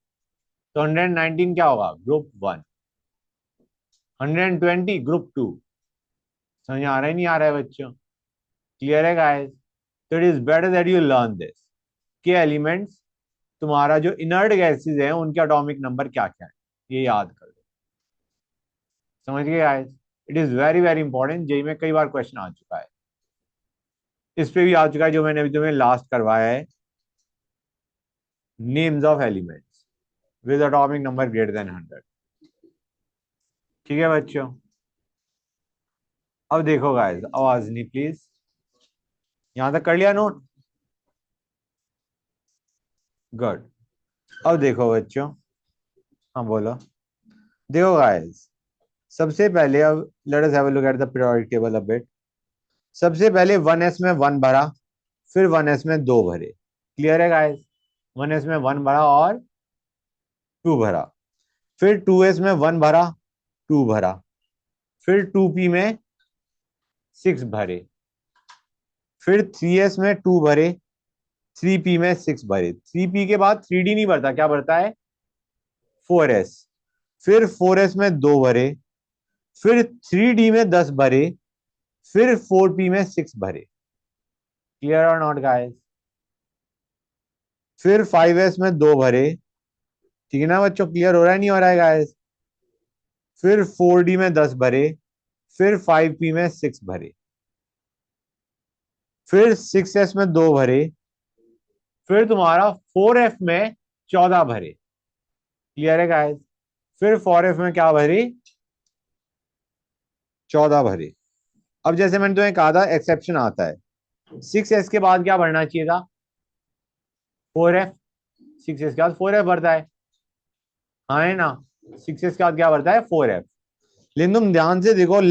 तो 119 क्या होगा? ग्रुप 1। 120 ग्रुप 2। समझ आ रहा है नहीं आ रहा है बच्चों? क्लियर है गाइस? तो it is better that you learn this, के एलिमेंट्स, तुम्हारा जो इनर्ट गैसेज है उनके एटॉमिक नंबर क्या क्या है। ये याद कर लो। समझ गए guys? It is very very important, JEE में कई बार क्वेश्चन आ चुका है, इस पे भी आ चुका है जो मैंने अभी तुम्हें लास्ट करवाया है, names of elements with atomic number greater than 100। ठीक है बच्चों, अब देखो गाइस, आवाज नहीं प्लीज। यहां तक कर लिया नोट? गुड। अब देखो बच्चों, हाँ बोलो। देखो गाइस, सबसे पहले अब let us have a look at the periodic table a bit. सबसे पहले 1s में 1 भरा, फिर 1s में 2 भरे। क्लियर है गाइस? 1s में 1 भरा और 2 भरा, फिर 2s में 1 भरा, 2 भरा, फिर 2p में 6 भरे, फिर 3s में 2 भरे, 3p में 6 भरे। 3p के बाद 3d नहीं भरता, क्या भरता है? 4s। फिर 4s में 2 भरे, फिर 3d में 10 भरे, फिर 4p में 6 भरे। Clear or not guys? फिर 5s में 2 भरे। ठीक है ना बच्चों? क्लियर हो रहा है नहीं हो रहा है गाइस? फिर 4d में 10 भरे, फिर 5p में 6 भरे, फिर 6s में 2 भरे, फिर तुम्हारा 4f में 14 भरे। क्लियर है गाइस? फिर 4f में क्या भरे? 14 भरे। अब जैसे मैंने तुम्हें कहा था एक्सेप्शन आता है, 6s के बाद क्या भरना चाहिए था? 4f। 6s के बाद 4f भरता है, हाँ है ना? 6s के बाद क्या भरता है? 4f। लेकिन तुम ध्यान से देखो,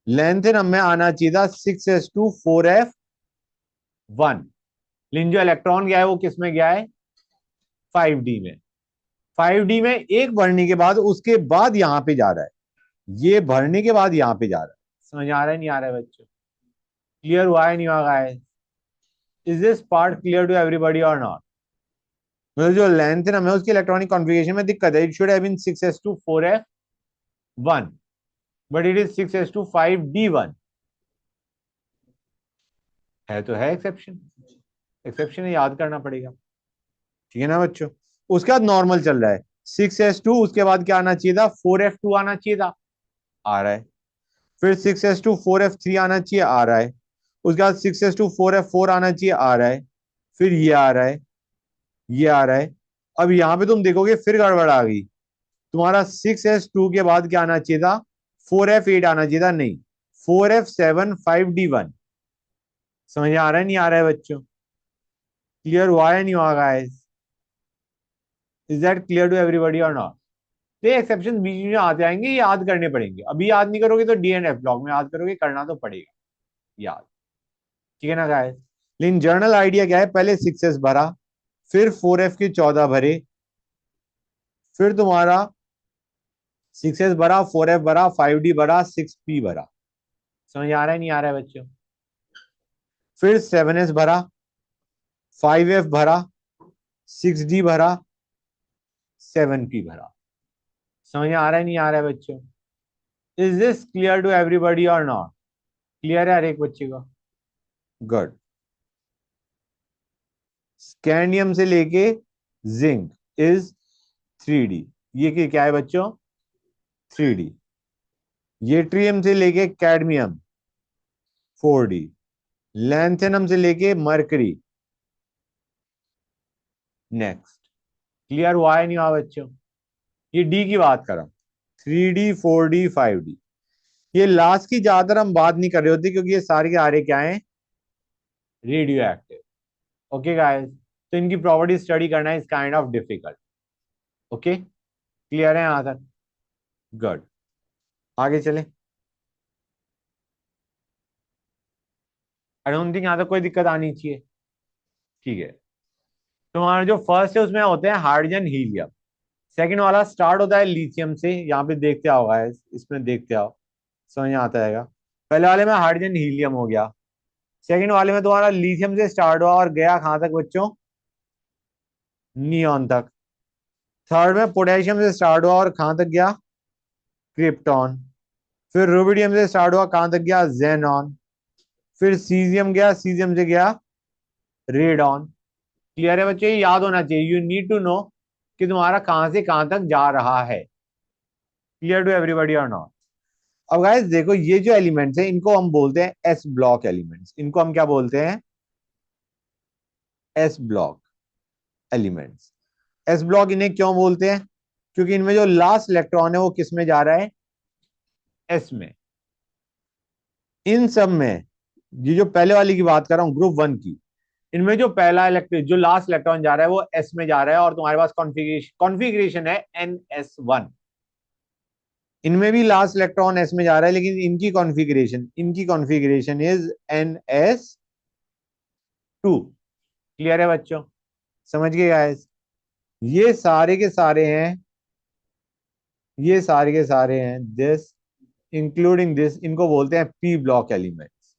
लेंथेनम में आना चाहिए था 6s2 4f1। लेकिन जो इलेक्ट्रॉन गया है वो किस में गया है? 5d में। 5d में एक भरने के बाद उसके बाद यहां पे जा रहा है, ये भरने के बाद यहां पे जा रहा है। समझ आ रहा है नहीं आ रहा है बच्चों? क्लियर हुआ है नहीं हुआ है? Is this part clear to everybody और नॉट? मतलब जो लेंथ है ना, उसकी इलेक्ट्रॉनिक कॉन्फ़िगरेशन में दिक्कत है। It should have been 6s2 4f1, but it is 6s2 5d1। है तो है एक्सेप्शन, एक्सेप्शन याद करना पड़ेगा। ठीक है ना बच्चों? उसके बाद नॉर्मल चल रहा है 6s2, उसके बाद क्या आना चाहिए था? 4f2 आना चाहिए था, आ रहा है। फिर 6s2 4f3 आना चाहिए, आ रहा है। उसके बाद 6s2 4f4 आना चाहिए, आ रहा है। फिर ये आ रहा है, ये आ रहा है। अब यहां पे तुम देखोगे फिर गड़बड़ आ गई। तुम्हारा 6s2 के बाद क्या आना चाहिए था? 4f8 आना चाहिए था, नहीं, 4f7 5d1। समझ आ रहा है नहीं आ रहा है बच्चों? क्लियर हुआ है नहीं हुआ guys? Is that clear to everybody और नॉट? तो ये एक्सेप्शन बीच में आते आएंगे, ये याद करने पड़ेंगे। अभी याद नहीं करोगे तो डीएनएफ ब्लॉक में याद करोगे, करना तो पड़ेगा याद। ठीक है ना गाइस? लेकिन जर्नल आइडिया क्या है? पहले 6s भरा, फिर 4f के 14 भरे, फिर तुम्हारा 6s भरा, 4f भरा, 5d भरा, 6p भरा। समझ आ रहा है नहीं आ रहा है बच्चों? फिर 7s भरा, 5f भरा, 6d भरा, 7p भरा। समझ आ रहा है नहीं आ रहा है बच्चों? Is this clear to everybody और नॉट? क्लियर है हर एक बच्चे को? गुड। स्कैंडियम से लेके जिंक इज 3d। ये क्या है बच्चों? 3d। ये ट्रियम से लेके कैडमियम 4d। लैंथेनम से लेके मरकरी। नेक्स्ट। क्लियर हुआ है नहीं हुआ बच्चों? ये डी की बात कर रहा हूं, 3d 4d 5d। ये लास्ट की ज्यादातर हम बात नहीं कर रहे होते क्योंकि ये सारे के आरे क्या हैं? Radio active. ओके गाइस, तो इनकी प्रॉपर्टी स्टडी करना is kind of difficult. Okay, clear है यहां तक? गुड। आगे चले। आई डोंट थिंक यहां तक कोई दिक्कत आनी चाहिए। ठीक है, तो हमारा जो फर्स्ट है उसमें होते हैं हाइड्रोजन हीलियम। सेकंड वाला स्टार्ट होता है लिथियम से, यहाँ पे देखते आओ गाइस, इसमें देखते आओ, समझ में आता है। पहले वाले में हाइड्रोजन हीलियम हो गया, सेकंड वाले में तुम्हारा लिथियम से स्टार्ट हुआ और गया कहां तक बच्चों? नियॉन तक। थर्ड में पोटेशियम से स्टार्ट हुआ और कहां तक गया? क्रिप्टॉन। फिर रुबिडियम से स्टार्ट हुआ, कहां तक गया? जेनॉन। फिर सीजियम गया, सीजियम से गया रेडॉन। क्लियर है बच्चे? ये याद होना चाहिए, यू नीड टू नो कि तुम्हारा कहां से कहां तक जा रहा है। क्लियर टू एवरीबॉडी और नॉट? अब गाइस देखो, ये जो एलिमेंट्स हैं इनको हम बोलते हैं एस ब्लॉक एलिमेंट्स। इनको हम क्या बोलते हैं? S block elements. S block इन्हें क्यों बोलते हैं? क्योंकि इनमें जो लास्ट इलेक्ट्रॉन है वो किस में जा रहा है? एस में। इन सब में, ये जो पहले वाली की बात कर रहा हूं ग्रुप वन की, इनमें जो पहला इलेक्ट्रॉन, जो लास्ट इलेक्ट्रॉन जा रहा है वो एस में जा रहा है, और तुम्हारे पास कॉन्फ़िगरेशन है NS1। इनमें भी लास्ट इलेक्ट्रॉन एस में जा रहा है, लेकिन इनकी कॉन्फ़िगरेशन इज NS2। क्लियर है बच्चों? समझ गए गाइस? ये सारे के सारे हैं, ये सारे के सारे हैं दिस, इंक्लूडिंग दिस, इनको बोलते हैं P block elements.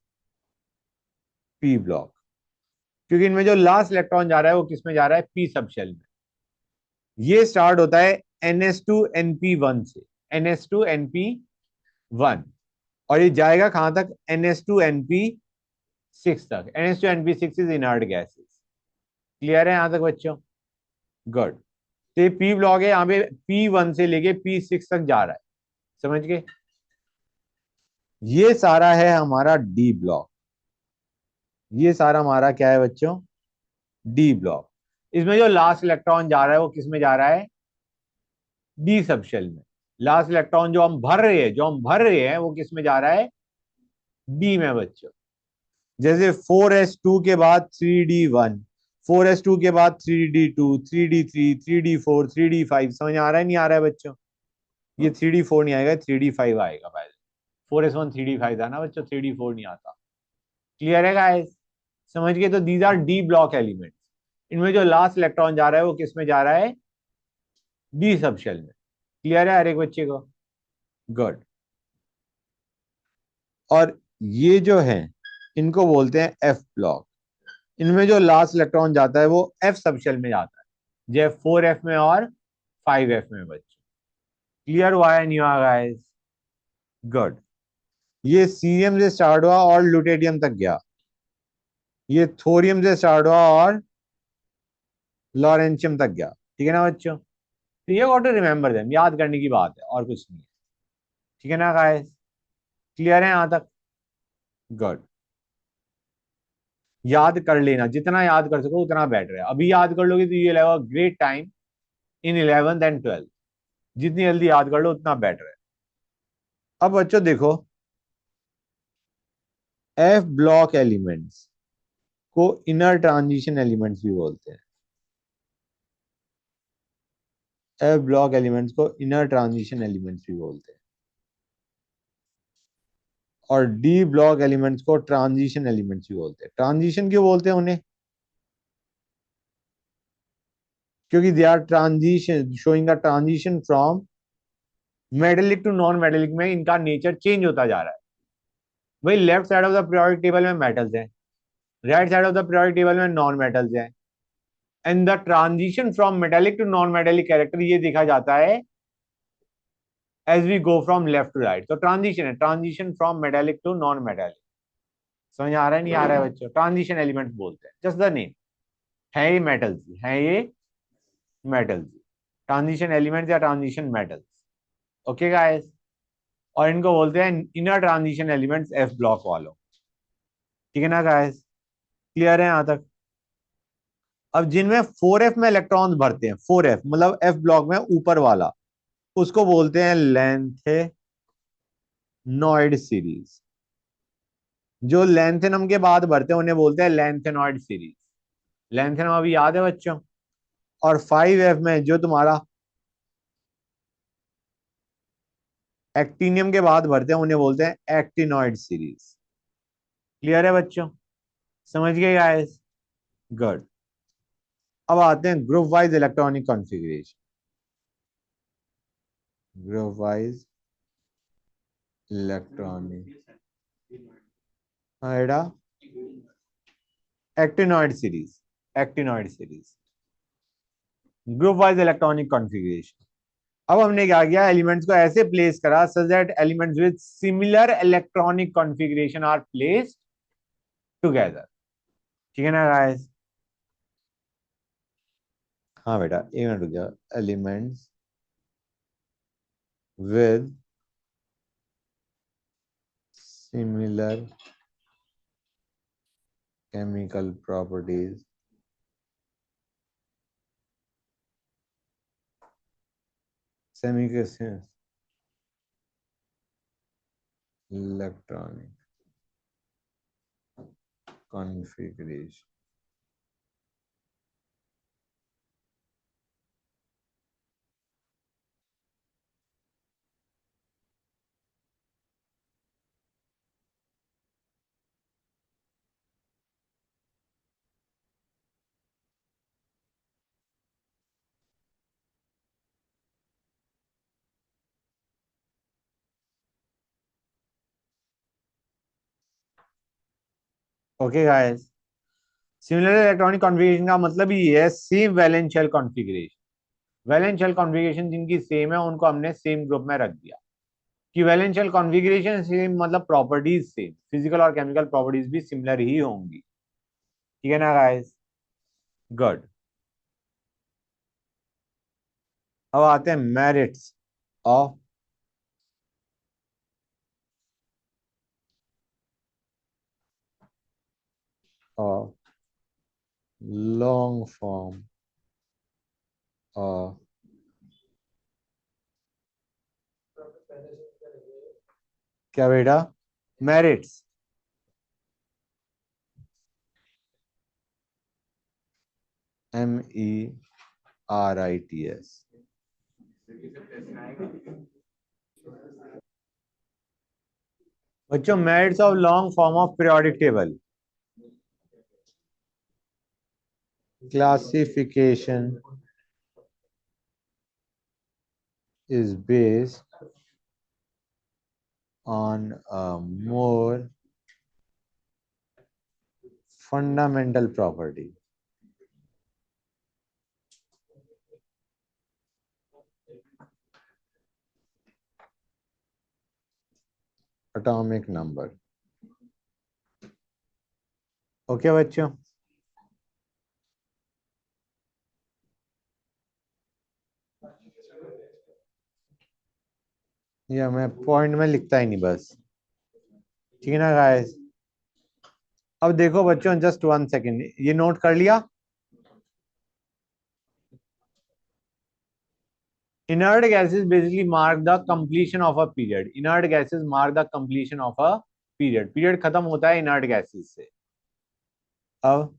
P block, क्योंकि इनमें जो लास्ट इलेक्ट्रॉन जा रहा है वो किस में जा रहा है? पी सब शेल में। ये स्टार्ट होता है NS2NP1 से, NS2NP1, और ये जाएगा कहां तक? NS2NP6 तक। NS2NP6 is inert gases. Clear है यहां तक बच्चों? गुड। तो ये पी ब्लॉक है, यहाँ पे P1 से लेके P6 तक जा रहा है। समझ गए? ये सारा है हमारा डी ब्लॉक। ये सारा हमारा क्या है बच्चों? D block. इसमें जो लास्ट इलेक्ट्रॉन जा रहा है वो किस में जा रहा है? डी सब शेल में। लास्ट इलेक्ट्रॉन जो हम भर रहे हैं वो किस में जा रहा है? डी में बच्चों। जैसे 4s2 के बाद 3d1, 4s2 के बाद 3d2, 3d3, 3d4, 3d5। समझ आ रहा है नहीं आ रहा है बच्चों? ये 3d4 नहीं आएगा, 3d5 आएगा पहले। 4s1 3d5 था ना बच्चों, 3d4 नहीं आता। क्लियर है गाइस? समझ गए? तो these are d block elements. इनमें जो लास्ट इलेक्ट्रॉन जा रहा है वो किस में जा रहा है? डी सब शेल में। क्लियर है हर एक बच्चे को? गुड। और ये जो है इनको बोलते हैं एफ ब्लॉक। इनमें जो लास्ट इलेक्ट्रॉन जाता है वो एफ सब शेल में जाता है, जैसे 4f में और 5f में बच्चों। क्लियर हुआ है नहीं हुआ गाइस? गुड। ये सीरियम से स्टार्ट हुआ और लुटेडियम तक गया। ये थोरियम से स्टार्ट हुआ और लॉरेंशियम तक गया। ठीक है ना बच्चों? तो ये गॉट टू रिमेंबर देम, याद करने की बात है और कुछ नहीं है। ठीक है ना गाइस? क्लियर है यहां तक? गुड। याद कर लेना, जितना याद कर सको उतना बेटर है। अभी याद कर लोगे तो ये लगेगा great time in 11th and 12th। जितनी जल्दी याद कर लो उतना बेटर है। अब बच्चों देखो, एफ ब्लॉक एलिमेंट्स को इनर ट्रांजिशन एलिमेंट्स भी बोलते हैं। एफ ब्लॉक एलिमेंट्स को इनर ट्रांजिशन एलिमेंट्स भी बोलते हैं, और डी ब्लॉक एलिमेंट्स को ट्रांजिशन एलिमेंट्स भी बोलते हैं। ट्रांजिशन क्यों बोलते हैं उन्हें? क्योंकि they are transition, showing a transition from metallic to non metallic में इनका नेचर चेंज होता जा रहा है। वही left side of the periodic table में मेटल्स हैं, right side of the periodic table में नॉन मेटल्स हैं, and the transition from metallic to non metallic character ये देखा जाता है as we go from left to right. तो transition है, transition from metallic to non metallic. समझ आ रहा है नहीं आ रहा है बच्चों? ट्रांजिशन एलिमेंट्स बोलते हैं, जस्ट द नेम। है ये मेटल्स, है ये मेटल्स, ट्रांजिशन एलिमेंट्स या ट्रांजिशन मेटल्स। Okay guys? और इनको बोलते हैं inner transition elements F block वालों। ठीक है ना गाइस? क्लियर है यहां तक? अब जिनमें 4f में इलेक्ट्रॉन्स भरते हैं, 4f मतलब एफ ब्लॉक में ऊपर वाला, उसको बोलते हैं लेंथेनॉइड सीरीज। जो लेंथेनम के बाद भरते हैं उन्हें बोलते हैं लेंथेनॉइड सीरीज। लेंथेनम अभी याद है बच्चों? और 5f में जो तुम्हारा एक्टिनियम के बाद भरते हैं उन्हें बोलते हैं एक्टिनॉइड सीरीज। क्लियर है बच्चों? समझ गए गाइस? गुड। अब आते हैं group wise electronic configuration. Group wise electronic, एडा actinoid series, actinoid series, group wise electronic configuration. अब हमने क्या किया? एलिमेंट्स को ऐसे प्लेस करा such that elements with similar electronic configuration are placed together. ठीक है ना गाइस? हाँ बेटा, एक मिनट रुक जाओ। Elements with similar chemical properties same electronic configuration. Okay guys, similar electronic configuration का मतलब ये है same valence shell configuration. Valence shell configuration जिनकी सेम है उनको हमने सेम ग्रुप में रख दिया। कि वैलेंस शेल कॉन्फ़िगरेशन सेम मतलब प्रॉपर्टीज सेम, फिजिकल और केमिकल प्रॉपर्टीज भी सिमिलर ही होंगी। ठीक है ना गाइस? गुड। अब आते हैं merits of of long form of क्या बेटा? मेरिट्स। MERITS। बच्चों, merits of long form of periodic table classification is based on a more fundamental property, atomic number। Okay बच्चों, ये मैं पॉइंट में लिखता ही नहीं बस। ठीक है ना गाइस? अब देखो बच्चों, जस्ट 1 सेकेंड, ये नोट कर लिया। Inert gases basically mark the completion of a period. Inert gases mark the completion of a period. Period खत्म होता है inert gases से। अब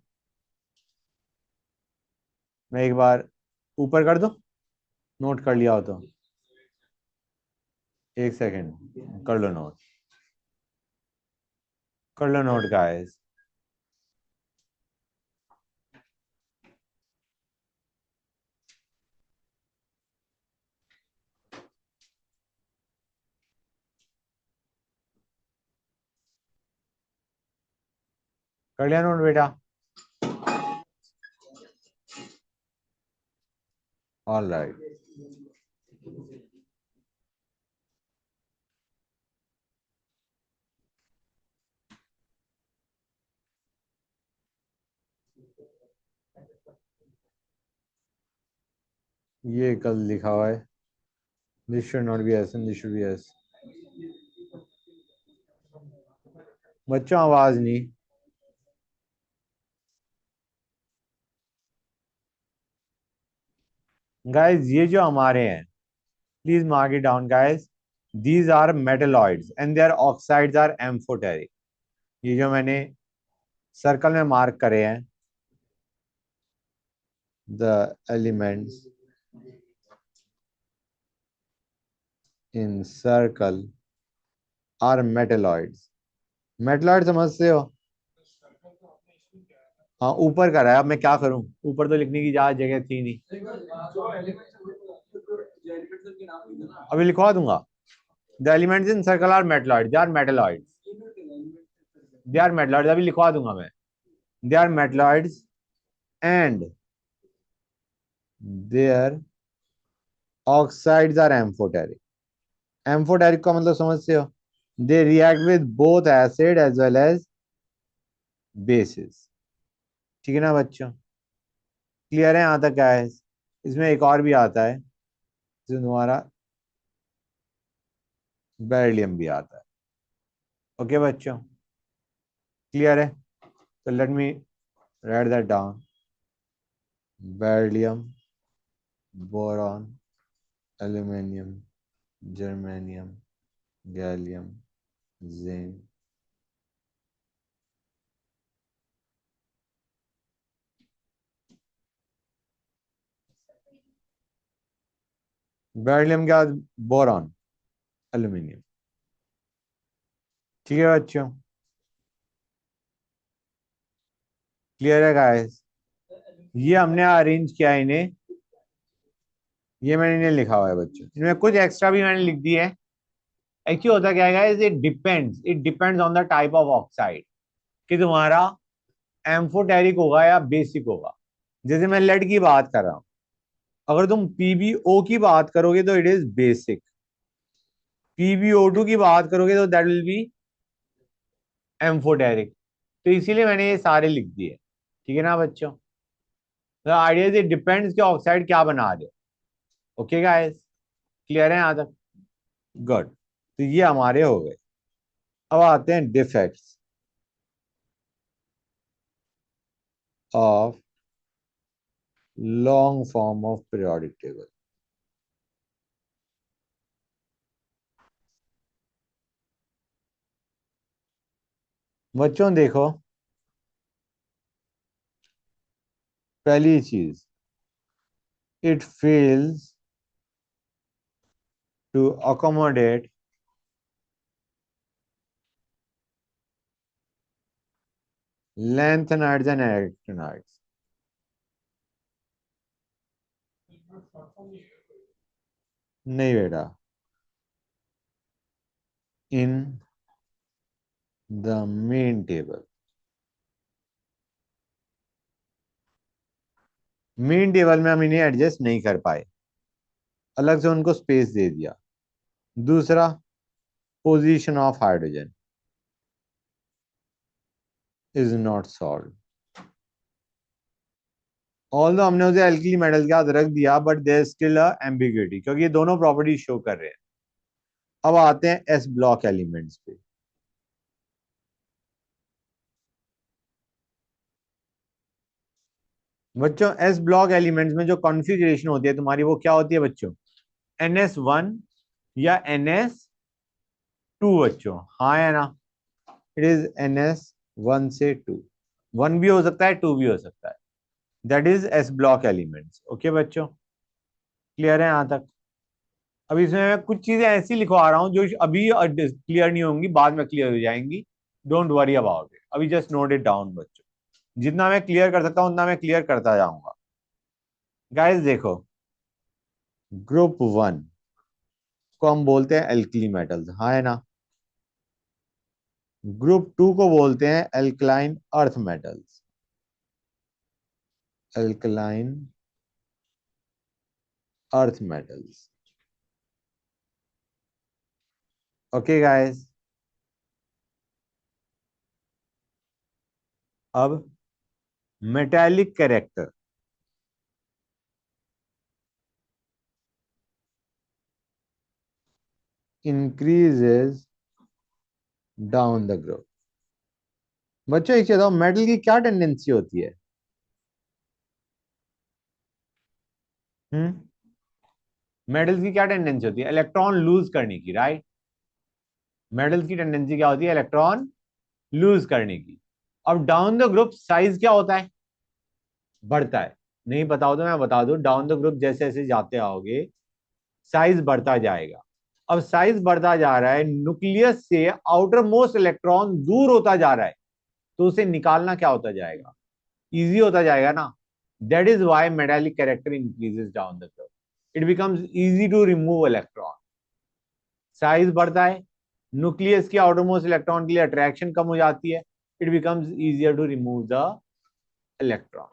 मैं एक बार ऊपर कर दूं, नोट कर लिया हो तो। 1 सेकेंड, कर लो नोट, कर लो नोट गाइस। कर लिया नोट बेटा? All right. ये कल लिखा हुआ है, this should not be s and this should be s. बच्चों आवाज नहीं। गाइस ये जो हमारे हैं, please mark it down guys. These are metalloids and their oxides are amphoteric. ये जो मैंने सर्कल में मार्क करे हैं, the elements in circle are metalloids. Metalloid समझते हो? हाँ, ऊपर का रहा है, अब मैं क्या करूं? ऊपर तो लिखने की जगह थी नहीं, अभी लिखवा दूंगा। The elements in circle are metalloid, they are metalloids, they are metalloids, अभी लिखवा दूंगा मैं। They are metalloids and their oxides are amphoteric. Amphoteric का मतलब समझते हो? They react with both acid as well as bases. ठीक है ना बच्चों? क्लियर है यहां तक गाइस? इसमें एक और भी आता है जो तुम्हारा बेरिलियम भी आता है। ओके बच्चों, क्लियर है? तो let me right that down. Beryllium, boron, aluminium, germanium, gallium, zinc. Beryllium के बाद बोरॉन, एल्यूमिनियम। ठीक है बच्चों, क्लियर है गाइस? ये हमने अरेंज किया है इन्हें, ये मैंने इन्हें लिखा हुआ है बच्चों। इनमें कुछ एक्स्ट्रा भी मैंने लिख दी है। एक्चुअली होता क्या है guys, it depends on the type of oxide कि तुम्हारा एम्फोटेरिक होगा या बेसिक होगा। जैसे मैं लेड की बात कर रहा हूं, अगर तुम पीबीओ की बात करोगे तो इट इज बेसिक। पीबीओ2 की बात करोगे तो दैट विल बी एम्फोटेरिक। तो इसीलिए मैंने ये सारे लिख दिए। ठीक है ना बच्चों? The idea is it depends कि ऑक्साइड क्या बना रहे हो। ओके गाइस, क्लियर है यहाँ तक? गुड। तो ये हमारे हो गए। अब आते हैं defects of long form of periodic table. बच्चों देखो, पहली चीज, it fails to accommodate lengthenides and actinides। नहीं बेटा, in the main table. Main table में हम इन्हें एडजस्ट नहीं कर पाए, अलग से उनको स्पेस दे दिया। दूसरा, position of hydrogen is not solve. Although हमने उसे एल्किली मेटल के साथ रख दिया, but there still a ambiguity, क्योंकि ये दोनों प्रॉपर्टी शो कर रहे हैं। अब आते हैं एस ब्लॉक एलिमेंट्स पे। बच्चों एस ब्लॉक एलिमेंट्स में जो कॉन्फ़िगरेशन होती है तुम्हारी, वो क्या होती है बच्चों? NS1 या NS2 बच्चों, हाँ या ना? इट इज NS1 से 2। 1 भी हो सकता है, 2 भी हो सकता है। That is S block elements. Okay बच्चों, क्लियर है यहाँ तक? अब इसमें मैं कुछ चीजें ऐसी लिखवा रहा हूं जो अभी क्लियर नहीं होंगी, बाद में क्लियर हो जाएंगी। डोंट वरी अबाउट इट, अभी जस्ट नोट इट डाउन बच्चों। जितना मैं क्लियर कर सकता हूं उतना मैं क्लियर करता जाऊंगा। गाइस देखो, ग्रुप 1 को हम बोलते हैं एल्कली मेटल्स, हाँ है ना? ग्रुप 2 को बोलते हैं alkaline earth metals. Alkaline earth metals. Okay guys, अब metallic character increases down the group. बच्चों एक चीज बताओ, मेटल की क्या टेंडेंसी होती है? हम्म मेटल्स की क्या टेंडेंसी होती है? इलेक्ट्रॉन लूज करने की, राइट? मेटल्स की टेंडेंसी क्या होती है? इलेक्ट्रॉन लूज करने की। अब डाउन द ग्रुप साइज क्या होता है? बढ़ता है। नहीं बताओ तो मैं बता दूं, डाउन द ग्रुप जैसे जैसे जाते आओगे साइज बढ़ता जाएगा। अब साइज बढ़ता जा रहा है, न्यूक्लियस से आउटर मोस्ट इलेक्ट्रॉन दूर होता जा रहा है, तो उसे निकालना क्या होता जाएगा? इजी होता जाएगा ना। That is why metallic character increases down the group. It becomes easy to remove electron. Size बढ़ता है, न्यूक्लियस की आउटरमोस्ट इलेक्ट्रॉन के लिए अट्रैक्शन कम हो जाती है, it becomes easier to remove the electron.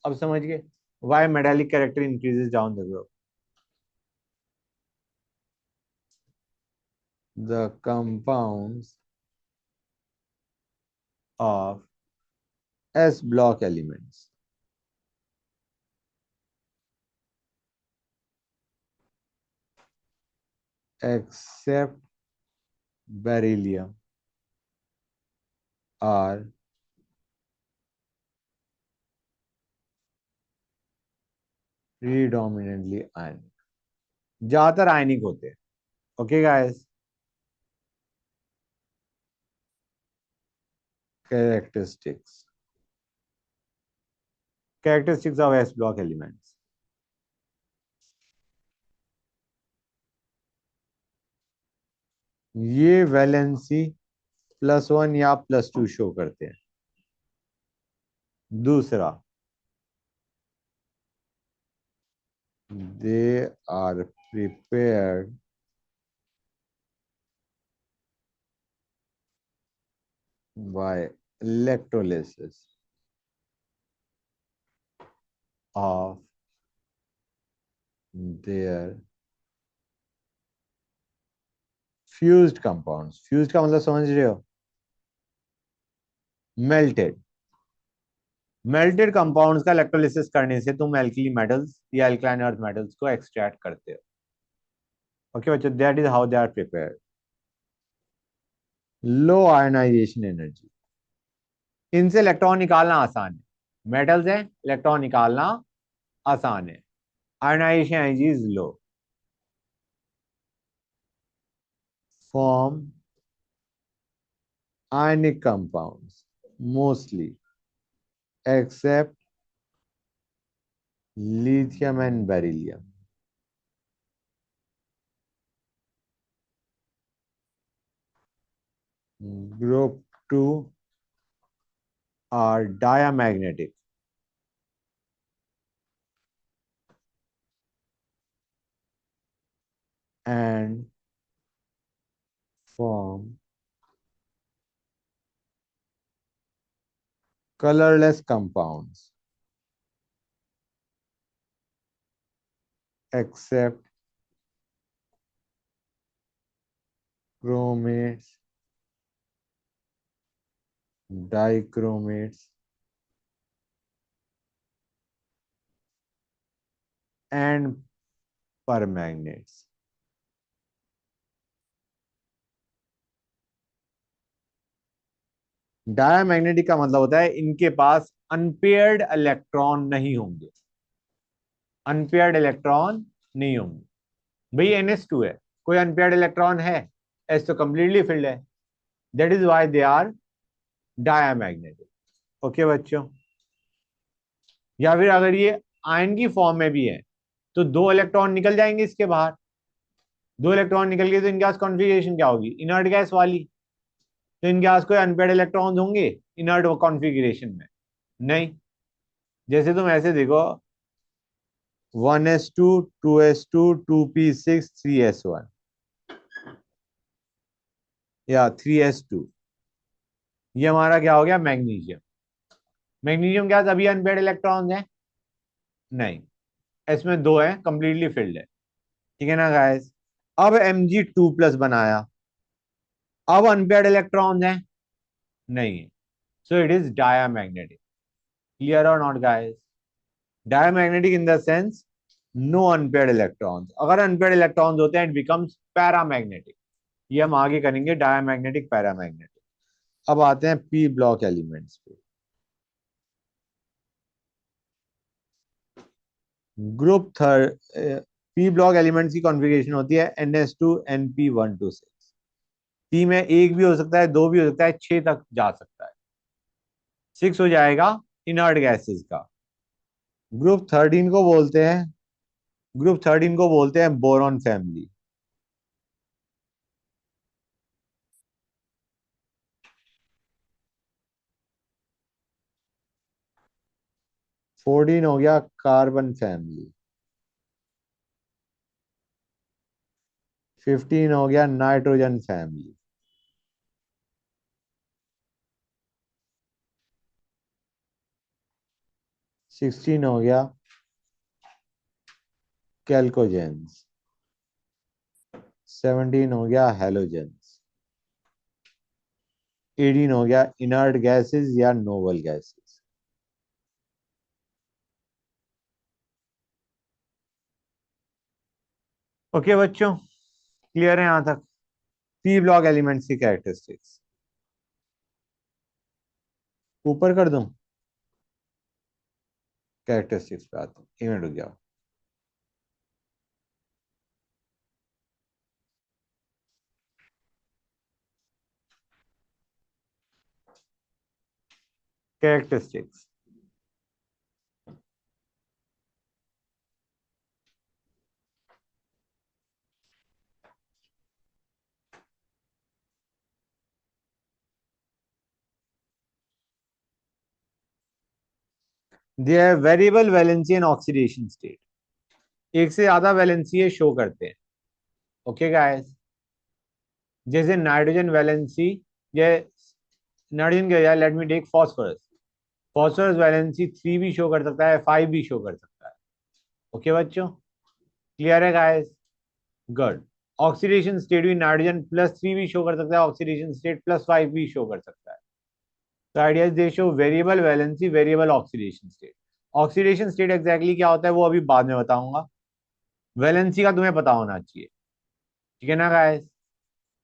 अब समझ गए why metallic character increases down the group? The compounds of S block elements except beryllium are predominantly ionic. ज्यादातर आयनिक होते हैं. Okay guys. Characteristics. Characteristics of S block elements. ये valency +1 या +2 show करते हैं. दूसरा, they are prepared by electrolysis of their fused compounds. Fused का मतलब समझ रहे हो? Melted. मेल्टेड कंपाउंड्स का इलेक्ट्रोलिसिस करने से तुम एल्किली मेटल्स या एल्कलाइन अर्थ मेटल्स को एक्सट्रैक्ट करते हो. ओके बच्चों, that is how they are prepared. Low ionization energy. इनसे इलेक्ट्रॉन निकालना आसान है. मेटल्स है, इलेक्ट्रॉन निकालना आसान है. Ionization energy is low. Form ionic compounds mostly except lithium and beryllium. Group 2 are diamagnetic and form colorless compounds except chromates, dichromates and permanganates. Diamagnetic का मतलब होता है इनके पास अनपेयर्ड इलेक्ट्रॉन नहीं होंगे. अनपेयर्ड इलेक्ट्रॉन नहीं होंगे. भाई NS2 है, कोई अनपेयर्ड इलेक्ट्रॉन है? एस तो कंप्लीटली फिल्ड है. That is why they are diamagnetic. Okay बच्चों. या फिर अगर ये आयन की फॉर्म में भी है तो 2 इलेक्ट्रॉन निकल जाएंगे इसके बाहर. 2 इलेक्ट्रॉन निकल गए तो इनके पास कॉन्फ़िगरेशन क्या होगी? इनर्ट गैस वाली. तो इनके पास कोई अनपेयर्ड इलेक्ट्रॉन्स होंगे इनर्ट कॉन्फ़िगरेशन में? नहीं. जैसे तुम ऐसे देखो, 1s2 2s2 2p6 3s1 या 3s2. ये हमारा क्या हो गया? मैग्नीशियम. मैग्नीशियम क्या अभी अनपेयर्ड इलेक्ट्रॉन्स हैं? नहीं. इसमें 2 हैं, कंप्लीटली फिल्ड है. ठीक है ना गाइस. अब Mg2+ बनाया, अब अनपेयर्ड इलेक्ट्रॉन्स हैं? नहीं. So it is diamagnetic. Clear or not guys? Diamagnetic in the sense no unpaired electrons. अगर अनपेयर्ड इलेक्ट्रॉन्स होते हैं इट बिकम्स पैरामैग्नेटिक. ये हम आगे करेंगे, डायमैग्नेटिक पैरामैग्नेटिक. अब आते हैं पी ब्लॉक एलिमेंट्स पे. Group third. P block elements की कॉन्फ़िगरेशन होती है NS2 NP126. पी में 1 भी हो सकता है, 2 भी हो सकता है, 6 तक जा सकता है. 6 हो जाएगा इनर्ट गैसेस का. ग्रुप 13 को बोलते हैं, बोरॉन फैमिली. 14 हो गया कार्बन फैमिली. 15 हो गया नाइट्रोजन फैमिली. 16 हो गया कैल्कोजेंस. 17 हो गया हेलोजेंस. 18 हो गया इनर्ट गैसेस या नोबल गैसेस. ओके बच्चों. क्लियर है यहां तक? पी ब्लॉक एलिमेंट्स की कैरेक्टरिस्टिक्स ऊपर कर दूं? कैरेक्टरिस्टिक्स पे आते हैं, इवेंट रुक जाओ। कैरेक्टरिस्टिक्स, दे है variable valency and oxidation state. एक से ज्यादा वैलेंसी शो करते हैं। ओके गाइस, जैसे नाइट्रोजन वैलेंसी, ये नाइट्रोजन क्या, let me take phosphorus. Phosphorus valency 3 भी शो कर सकता है, 5 भी शो कर सकता है। ओके बच्चों, क्लियर है गाइस? गुड। ऑक्सीडेशन स्टेट भी नाइट्रोजन +3 भी शो कर सकता है, ऑक्सीडेशन स्टेट +5 भी शो कर सकता है। तो आइडिया दे show variable valency, variable oxidation state. Oxidation state exactly क्या होता है वो अभी बाद में बताऊंगा। वैलेंसी का तुम्हें पता होना चाहिए, ठीक है ना guys?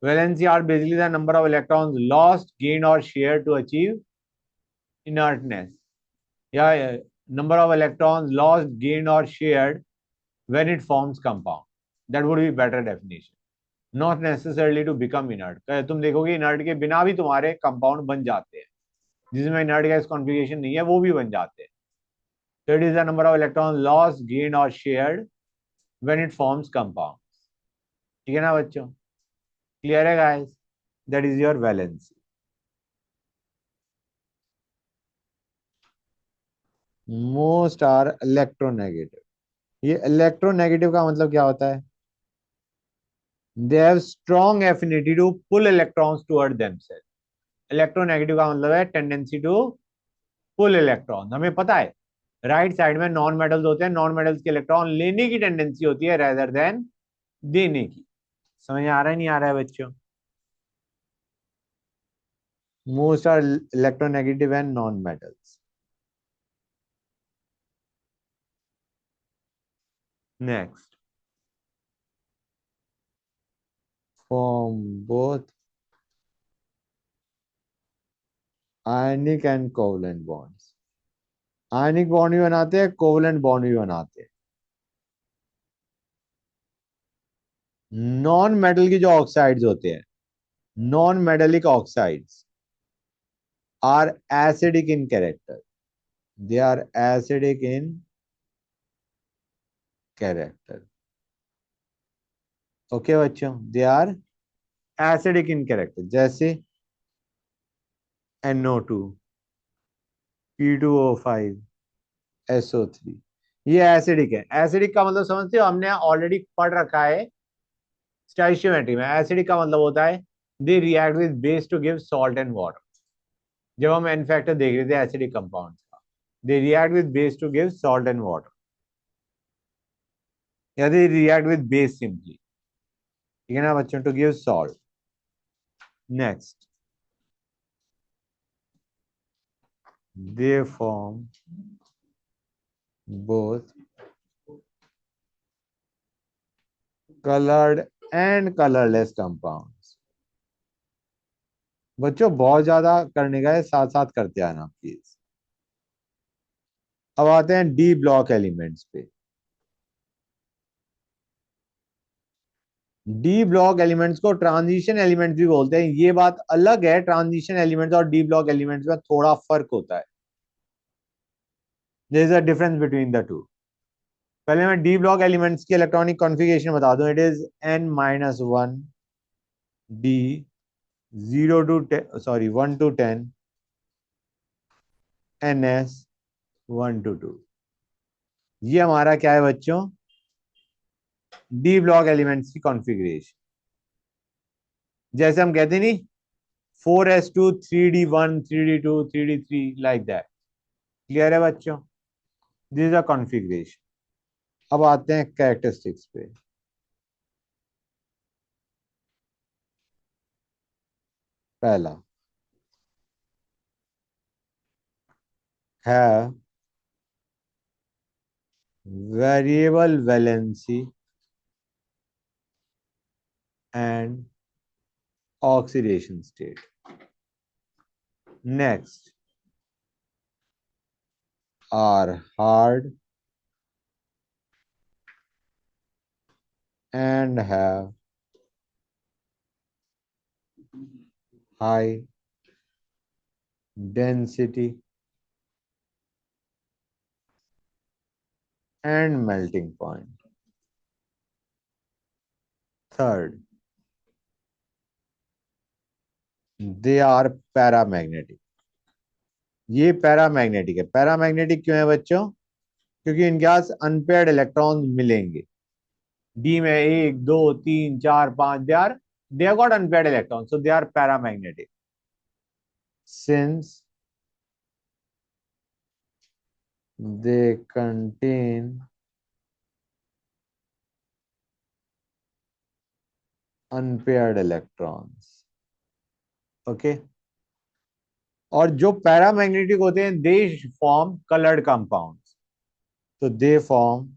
Valency are basically the number of electrons lost, gained और शेयर टू अचीव इनर्टनेस, या number of electrons lost, gained or shared when it forms compound. That would be better definition. Not necessarily to become inert. तुम देखोगे inert के बिना भी तुम्हारे compound बन जाते हैं, जिसमें इनर्ट गैस कॉन्फ़िगरेशन नहीं है वो भी बन जाते हैं. So it is the number of electrons lost, gained or shared when it forms compound. ठीक है ना बच्चों? क्लियर है guys? That is your valency. Most are electronegative. ये इलेक्ट्रोनेगेटिव का मतलब क्या होता है? They have strong affinity to pull electrons toward themself. Electronegative का मतलब है टेंडेंसी टू पुल इलेक्ट्रॉन. हमें पता है राइट साइड में नॉन मेटल्स होते हैं, नॉन मेटल्स के इलेक्ट्रॉन लेने की टेंडेंसी होती है रेदर देन देने की. समझ आ रहा है नहीं आ रहा है बच्चों? Most are electronegative and non metals. Next, form both ionic and covalent bonds. Ionic bond भी बनाते हैं, कोवलेंट बॉन्ड भी बनाते हैं. नॉन मेटल की जो ऑक्साइड्स होते हैं, non metallic oxides are acidic in character. They are acidic in character. Okay बच्चों, they are acidic in character. जैसे NO2, P2O5, SO3, ये एसिडिक है. एसिडिक का मतलब समझते हो, हमने ऑलरेडी पढ़ रखा है स्टोइचियोमेट्री में. एसिडिक का मतलब होता है they react with base to give salt and water. जब हम एन फैक्टर देख रहे थे एसिडिक कंपाउंड्स का, they react with base to give salt and water, या they react with base simply. ठीक है ना बच्चों? To give salt. Next, they form both colored and colorless compounds. बच्चों बहुत ज्यादा करने का है, साथ साथ करते आना प्लीज. अब आते हैं डी ब्लॉक एलिमेंट्स पे. डी ब्लॉक एलिमेंट्स को ट्रांजिशन एलिमेंट्स भी बोलते हैं. ये बात अलग है, ट्रांजिशन एलिमेंट्स और डी ब्लॉक एलिमेंट्स में थोड़ा फर्क होता है. There is a difference between the two. पहले मैं डी ब्लॉक एलिमेंट्स की इलेक्ट्रॉनिक कॉन्फ़िगरेशन बता दूं. It is N-1 d 1 to 10 NS 1 to 2. ये हमारा क्या है बच्चों? डी ब्लॉक एलिमेंट्स की कॉन्फ़िगरेशन. जैसे हम कहते नहीं 4s2 3d1 3d2 3d3 like that. Clear है बच्चों? This is a configuration. अब आते हैं कैरेक्टरिस्टिक्स पे. पहला है variable valency and oxidation state. Next are hard and have high density and melting point. Third, they are paramagnetic. ये paramagnetic है। पैरामैग्नेटिक क्यों है बच्चों? क्योंकि इनके पास अनपेयर्ड इलेक्ट्रॉन मिलेंगे। डी में 1 2 3 4 5 they have got unpaired electrons, so they are paramagnetic. Since they contain unpaired electrons. Okay okay? और जो पैरामैग्नेटिक होते हैं दे फॉर्म कलर्ड कंपाउंड्स, तो they form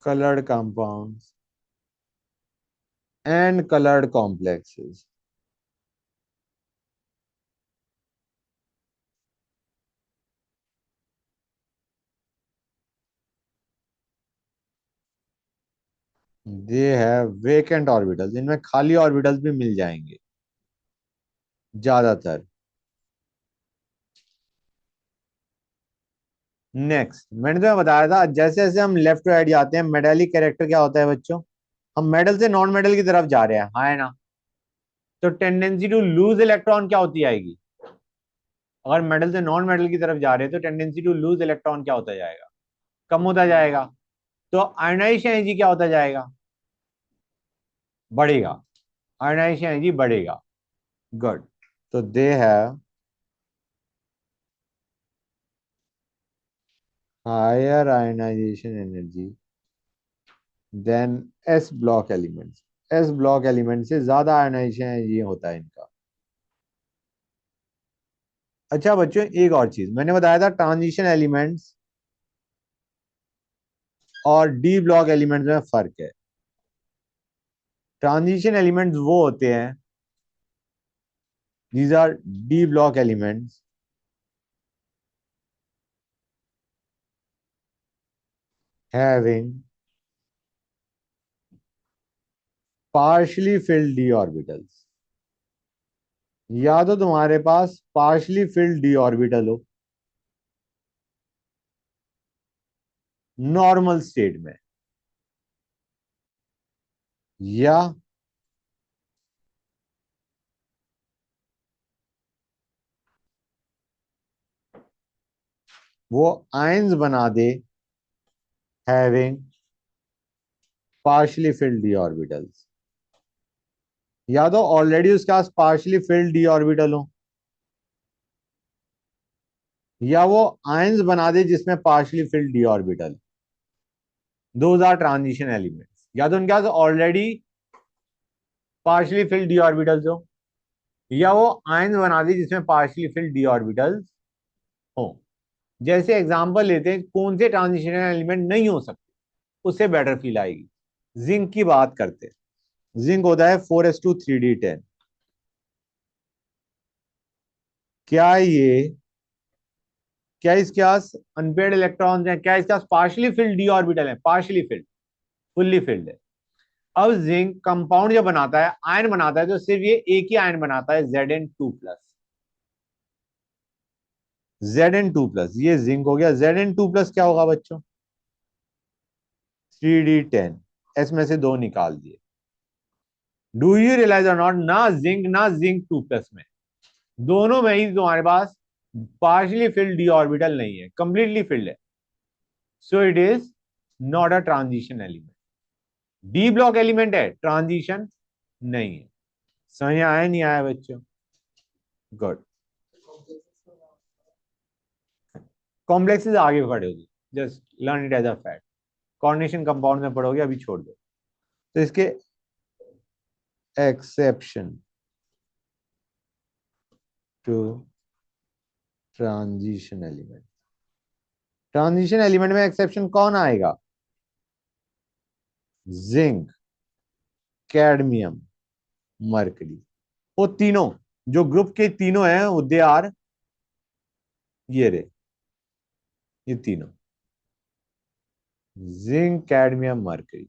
colored compounds and colored complexes. They have vacant orbitals. इनमें खाली orbitals भी मिल जाएंगे ज्यादातर। नेक्स्ट मैंने तुम्हें बताया था जैसे जैसे हम लेफ्ट टू राइट जाते हैं मेटालिक कैरेक्टर क्या होता है बच्चों? हम मेटल से नॉन मेटल की तरफ जा रहे हैं, हाँ है ना? तो टेंडेंसी टू लूज इलेक्ट्रॉन क्या होती आएगी? अगर मेटल से नॉन मेटल की तरफ जा रहे हैं तो टेंडेंसी टू लूज इलेक्ट्रॉन क्या होता जाएगा? कम होता जाएगा। तो आयनाइजेशन एनर्जी क्या होता जाएगा? बढ़ेगा। आयनाइजेशन एनर्जी बढ़ेगा। गुड। तो they have higher ionization energy than s block elements. S block element से ज्यादा आयनाइजेशन एनर्जी होता है इनका। अच्छा बच्चों एक और चीज मैंने बताया था, ट्रांजिशन एलिमेंट्स और डी ब्लॉक एलिमेंट्स में फर्क है। ट्रांजिशन एलिमेंट्स वो होते हैं, these are d block elements having partially filled d orbitals। या तो तुम्हारे पास पार्शली फिल्ड डी ऑर्बिटल हो नॉर्मल स्टेट में, या वो आयंस बना दे having partially filled d orbitals. या तो ऑलरेडी उसके पास पार्शली फिल्ड डी ऑर्बिटल हो, या वो आयंस बना दे जिसमें partially filled d orbital. Those are transition elements. या तो उनके पास already partially filled d orbitals हो, या वो आयंस बना दी जिसमें पार्शियली फिल्ड डी ऑर्बिटल्स हो। जैसे एग्जांपल लेते हैं कौन से ट्रांजिशनल एलिमेंट नहीं हो सकते, उससे बेटर फील आएगी। जिंक की बात करते हैं। जिंक होता है 4s2 3d10। क्या ये क्या इसके पास अनपेयर्ड इलेक्ट्रॉन्स हैं? क्या इसके पास पार्शियली फिल्ड डी ऑर्बिटल है? पार्शियली फिल्ड, फुल्ली फिल्ड है। अब जिंक कंपाउंड जब बनाता है, आयन बनाता है, तो सिर्फ ये एक ही आयन बनाता है Zn2+। Zn2+, ये जिंक हो गया। Zn2+ क्या होगा बच्चों? 3d10। एस में से दो निकाल दिए। डू यू रियलाइज और नॉट, ना जिंक 2+ में, दोनों में ही तुम्हारे पास पार्शियली फिल्ड डी ऑर्बिटल नहीं है, कंप्लीटली फिल्ड है। सो it is not a transition element. D block element है, ट्रांजिशन नहीं है। समझ आया नहीं आया बच्चों? गुड। कॉम्प्लेक्सेस आगे खड़े होगी, just learn it as a fact. Coordination compound में पढ़ोगे, अभी छोड़ दो। तो इसके exception to transition element, transition element में एक्सेप्शन कौन आएगा? Zinc, cadmium, mercury. वो तीनों, जो ग्रुप के तीनों हैं, वो दे आर, ये रे, ये तीनों, zinc, cadmium, mercury,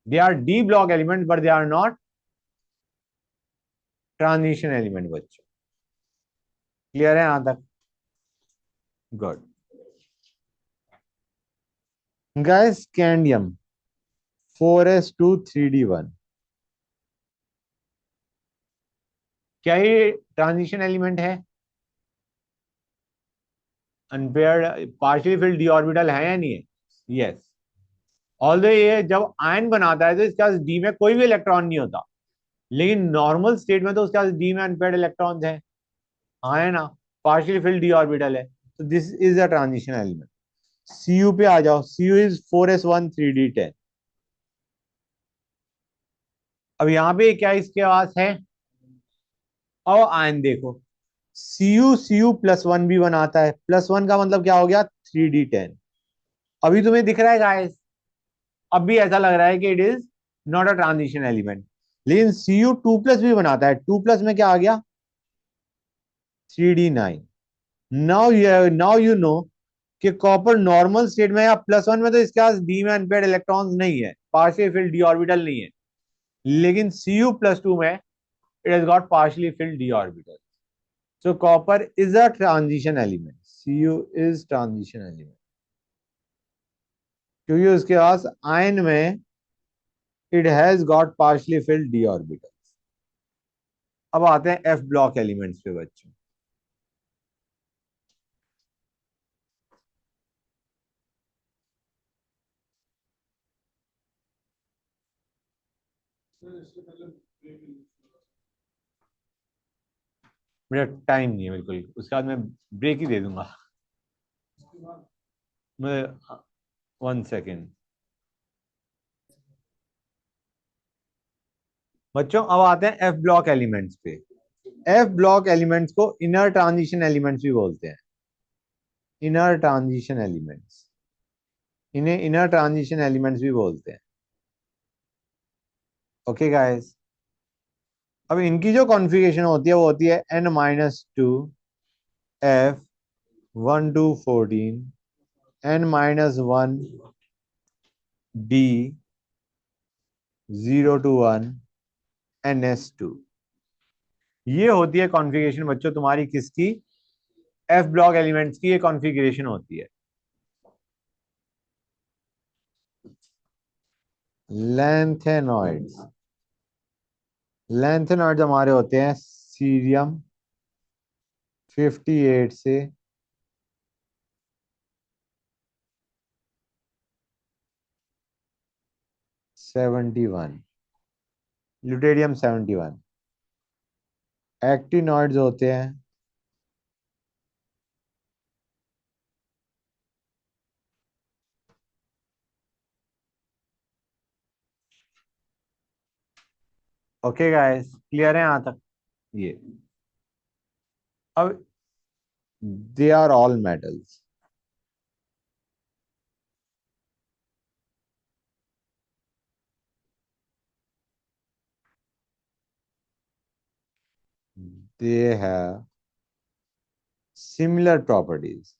they are d block element but they are not transition element बच्चों। क्लियर है यहां तक? Good. Guys scandium 4s2 3d1, क्या ये ट्रांजिशन एलिमेंट है? Unpaired partially field d orbital है या नहीं है? यस। ऑल्दो ये जब आयन बनाता है तो इसके पास डी में कोई भी इलेक्ट्रॉन नहीं होता, लेकिन नॉर्मल स्टेट में तो उसके पास डी में अनपेयर्ड इलेक्ट्रॉन्स हैं। हाँ है ना? पार्शियली फिल्ड डी ऑर्बिटल है, तो this is a transition element. Cu पे आ जाओ, Cu इज 4s1 3d10। अब यहाँ पे क्या इसके पास है? और आयन देखो, Cu भी बनाता है, +1 का मतलब क्या हो गया? 3d10। अभी तुम्हें दिख रहा है गाइस, अब भी ऐसा लग रहा है कि it is not a transition element, लेकिन Cu 2+ भी बनाता है। 2+ में क्या आ गया? 3d9। नाउ यू नो कि कॉपर नॉर्मल स्टेट में या +1 में तो इसके पास डी में अनपेयर्ड इलेक्ट्रॉन्स नहीं है, पार्शियल फिल्ड डी ऑर्बिटल नहीं है, लेकिन Cu+2 में it has got partially field d orbital. So copper is a transition element, Cu is transition element, क्योंकि उसके पास आयन में it has got partially field d orbital. अब आते हैं एफ ब्लॉक एलिमेंट्स पे बच्चों। मेरा टाइम नहीं है बिल्कुल, उसके बाद मैं ब्रेक ही दे दूंगा। मैं 1 सेकेंड। बच्चों अब आते हैं एफ ब्लॉक एलिमेंट्स पे। एफ ब्लॉक एलिमेंट्स को इनर ट्रांजिशन एलिमेंट्स भी बोलते हैं। इनर ट्रांजिशन एलिमेंट्स, इन्हें इनर ट्रांजिशन एलिमेंट्स भी बोलते हैं। ओके गाइस, अब इनकी जो कॉन्फ़िगरेशन होती है वो होती है n-2 f 1 to 14 n-1 d 0 to 1 ns2। ये होती है कॉन्फ़िगरेशन बच्चों तुम्हारी किसकी? एफ ब्लॉक एलिमेंट्स की ये कॉन्फ़िगरेशन होती है। लेंथेनॉइड्स, लेंथेनॉइड्स हमारे होते हैं सीरियम 58 से 71, ल्यूटेरियम 71। एक्टिनॉइड्स होते हैं ओके गाइस, क्लियर है यहां तक? ये अब they are all metals. They have similar properties.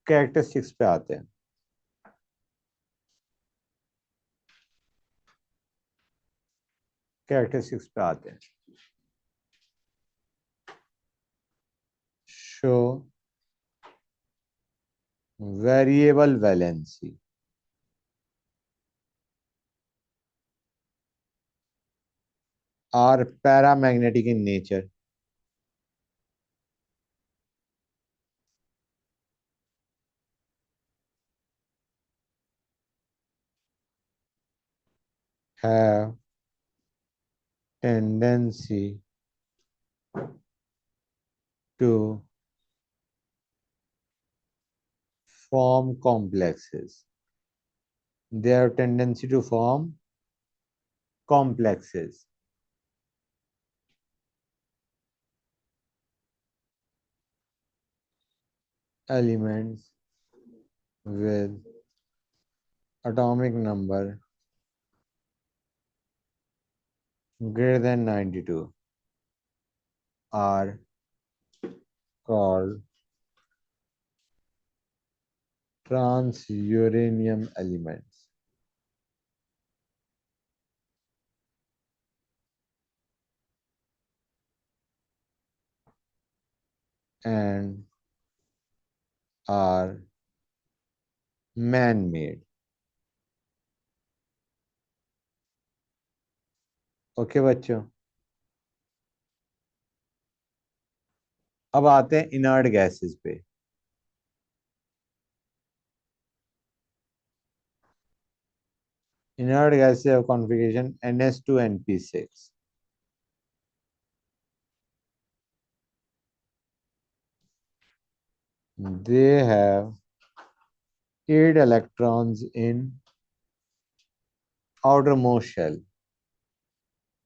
Characteristics पे आते हैं। कैरेक्टरिस्टिक्स पे आते हैं। Show variable valency, are paramagnetic in nature, have tendency to form complexes. They have tendency to form complexes. elements with atomic number greater than 92 are called transuranium elements. And are man-made. Okay बच्चों, अब आते हैं inert gases पे. Inert gases have configuration NS2 NP6. They have 8 electrons in outermost shell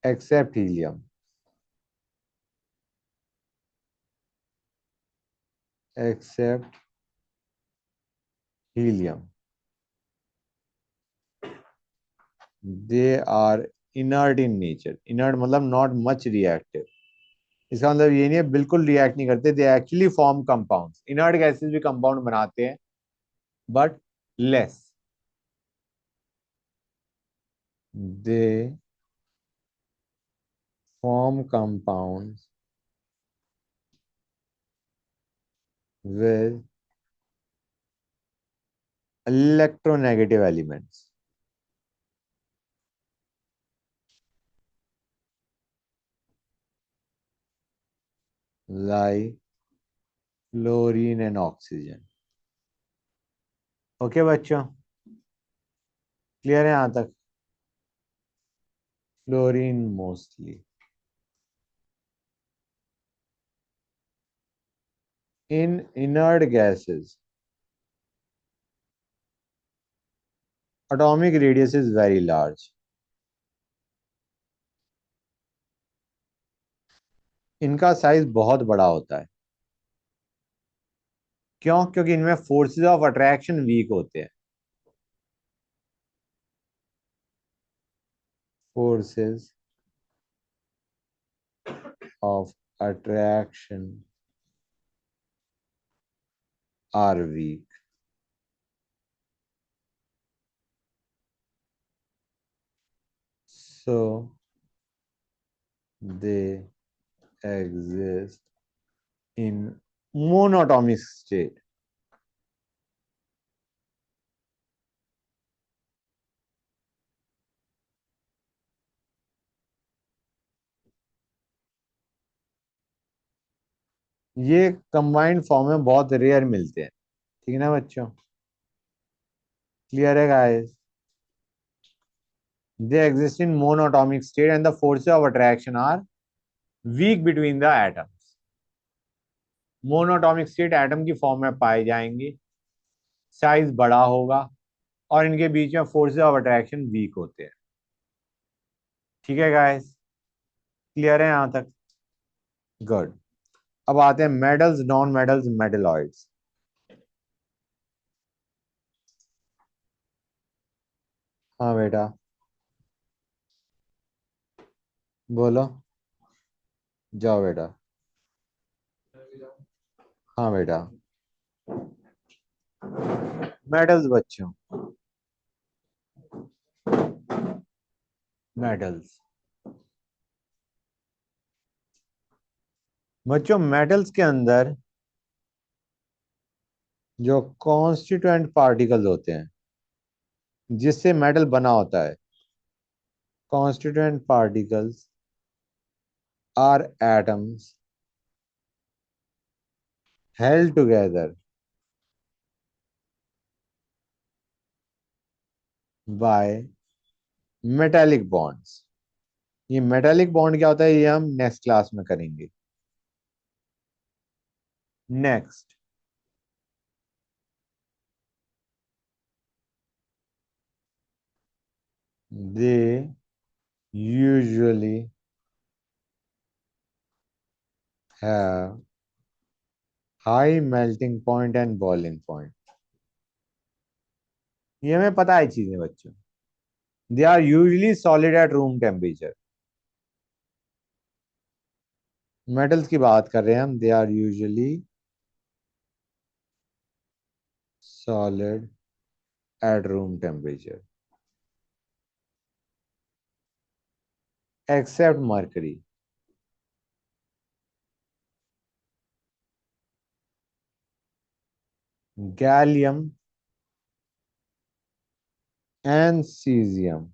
except helium. Except helium. They are inert in nature. Inert मतलब not much reactive. इसका मतलब ये नहीं है बिल्कुल रिएक्ट नहीं करते. They actually form compounds. Inert gases भी कंपाउंड बनाते हैं but less. They form compounds with electronegative elements like fluorine and oxygen. Okay बच्चों, क्लियर है यहां तक? Fluorine mostly. In inert gases atomic radius is very large. इनका size बहुत बड़ा होता है. क्यों? क्योंकि इनमें फोर्सेस ऑफ अट्रैक्शन वीक होते हैं. Forces of attraction are weak. So they exist in monatomic state. ये कंबाइंड फॉर्म में बहुत रेयर मिलते हैं. ठीक है ना बच्चों? क्लियर है guys? They exist in monatomic state and the forces of attraction are weak between the atoms. Monoatomic state atom की फॉर्म में पाए जाएंगे, साइज बड़ा होगा और इनके बीच में फोर्सेस ऑफ अट्रैक्शन वीक होते हैं. ठीक है गाइस? क्लियर है यहां तक? गुड. अब आते हैं मेटल्स, नॉन मेटल्स, मेटलॉइड्स. हाँ बेटा, बोलो. जाओ बेटा. हाँ बेटा. मेटल्स बच्चों, मेटल्स. बच्चों मेटल्स के अंदर जो कॉन्स्टिट्यूएंट पार्टिकल्स होते हैं जिससे मेटल बना होता है, constituent particles are atoms held together by metallic bonds. ये मेटालिक बॉन्ड क्या होता है ये हम नेक्स्ट क्लास में करेंगे. Next, they usually have high melting point and boiling point, ये हमें पता है चीजें बच्चों। They are usually solid at room temperature. Metals की बात कर रहे हैं हम। They are usually solid at room temperature except mercury. Gallium and caesium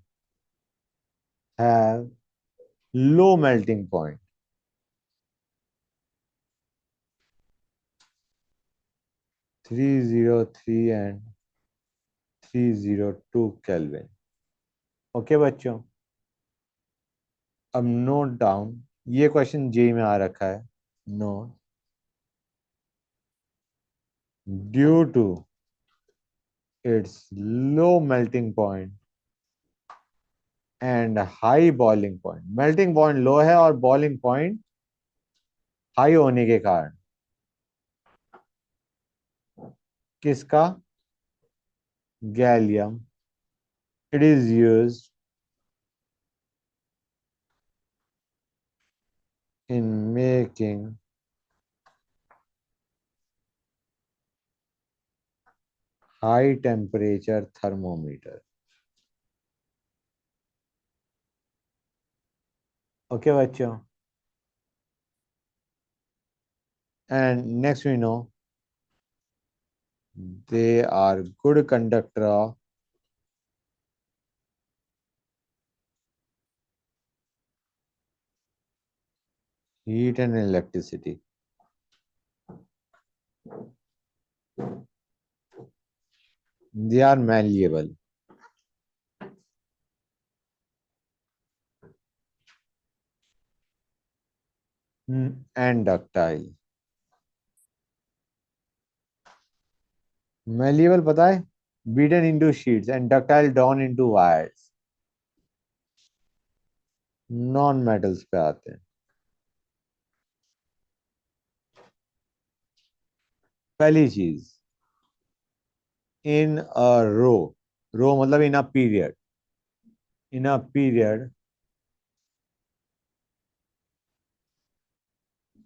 have low melting point, 303 and 302 kelvin. Okay बच्चों, अब नोट डाउन, ये क्वेश्चन जे में आ रखा है। Note, due to its low melting point and high boiling point, melting point low है और boiling point high होने के कारण किसका, gallium, it is used in making high temperature thermometer. Okay बच्चों, and next we know they are good conductor of heat and electricity. They are malleable. And ductile. Malleable पता है, beaten into sheets and ductile drawn into wires. Non metals पे आते हैं। पहली चीज, इन अ row, row मतलब in a period, in a period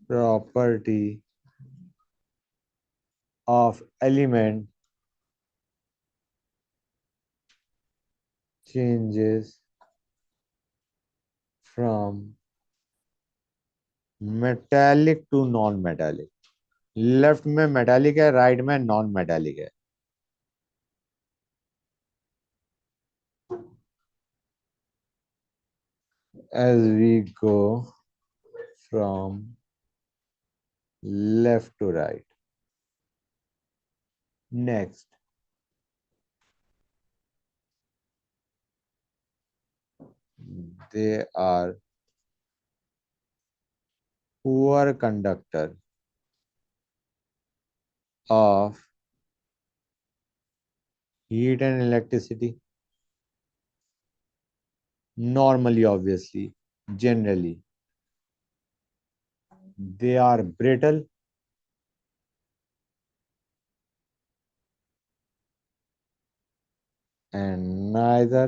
property of element changes from metallic to non metallic. Left में metallic है, राइट में नॉन मेटेलिक है। As we go from left to right. Next, they are poor conductor of heat and electricity. Normally, obviously, generally, they are brittle and neither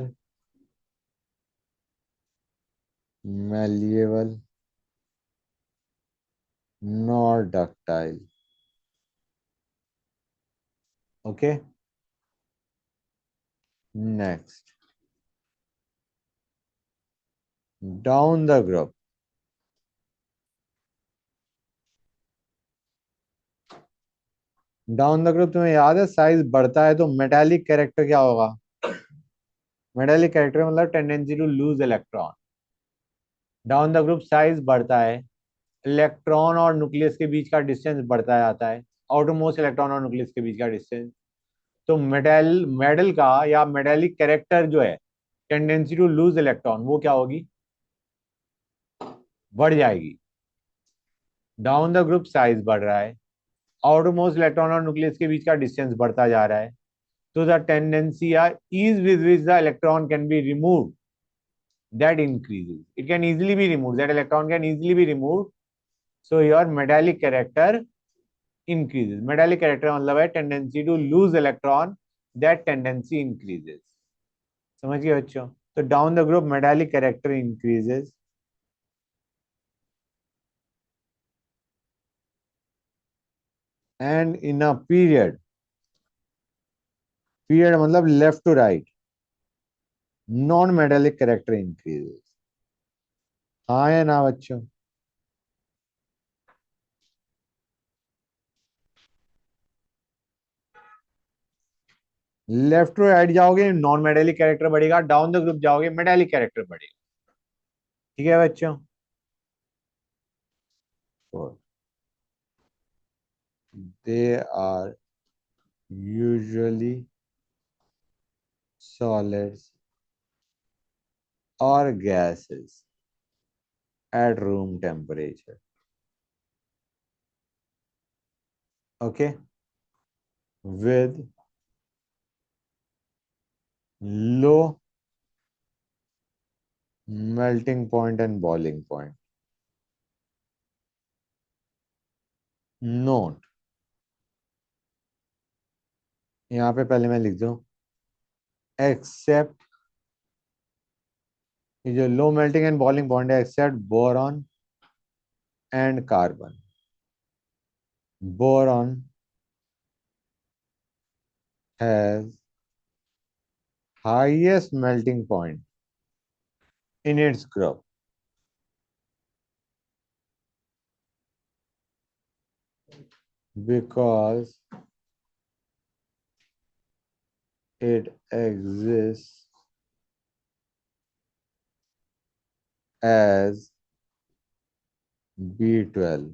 malleable nor ductile. Okay. Next, down the group. Down the group तुम्हें याद है, size बढ़ता है तो metallic character क्या होगा? Metallic character मतलब tendency to lose electron. Down the group size बढ़ता है, इलेक्ट्रॉन और न्यूक्लियस के बीच का डिस्टेंस बढ़ता जाता है, आउटरमोस्ट इलेक्ट्रॉन और न्यूक्लियस के बीच का डिस्टेंस। तो मेटल का या मेटालिक कैरेक्टर जो है, टेंडेंसी टू लूज इलेक्ट्रॉन, वो क्या होगी? बढ़ जाएगी। डाउन द ग्रुप साइज बढ़ रहा है, आउटरमोस्ट इलेक्ट्रॉन और न्यूक्लियस के बीच का डिस्टेंस बढ़ता जा रहा है, तो द टेंडेंसी या ease with which the electron can be removed, that increases. It can easily be removed, that electron can easily be removed. So your metallic character increases. Metallic character मतलब है tendency to lose electron, that tendency increases. समझिए बच्चों? तो down the group metallic character increases and in a period मतलब left to right non metallic character increases. हाँ या ना बच्चों? लेफ्ट टू राइट जाओगे नॉन मेटेलिक कैरेक्टर बढ़ेगा, डाउन द ग्रुप जाओगे मेटेलिक कैरेक्टर बढ़ेगा. ठीक है बच्चों? They are usually solids or gases at room temperature. Okay, with low melting point and boiling point. Note, यहाँ पे पहले मैं लिख दूं एक्सेप्ट, ये जो low melting and boiling point है except boron and carbon. Boron has highest melting point in its group because it exists as B12.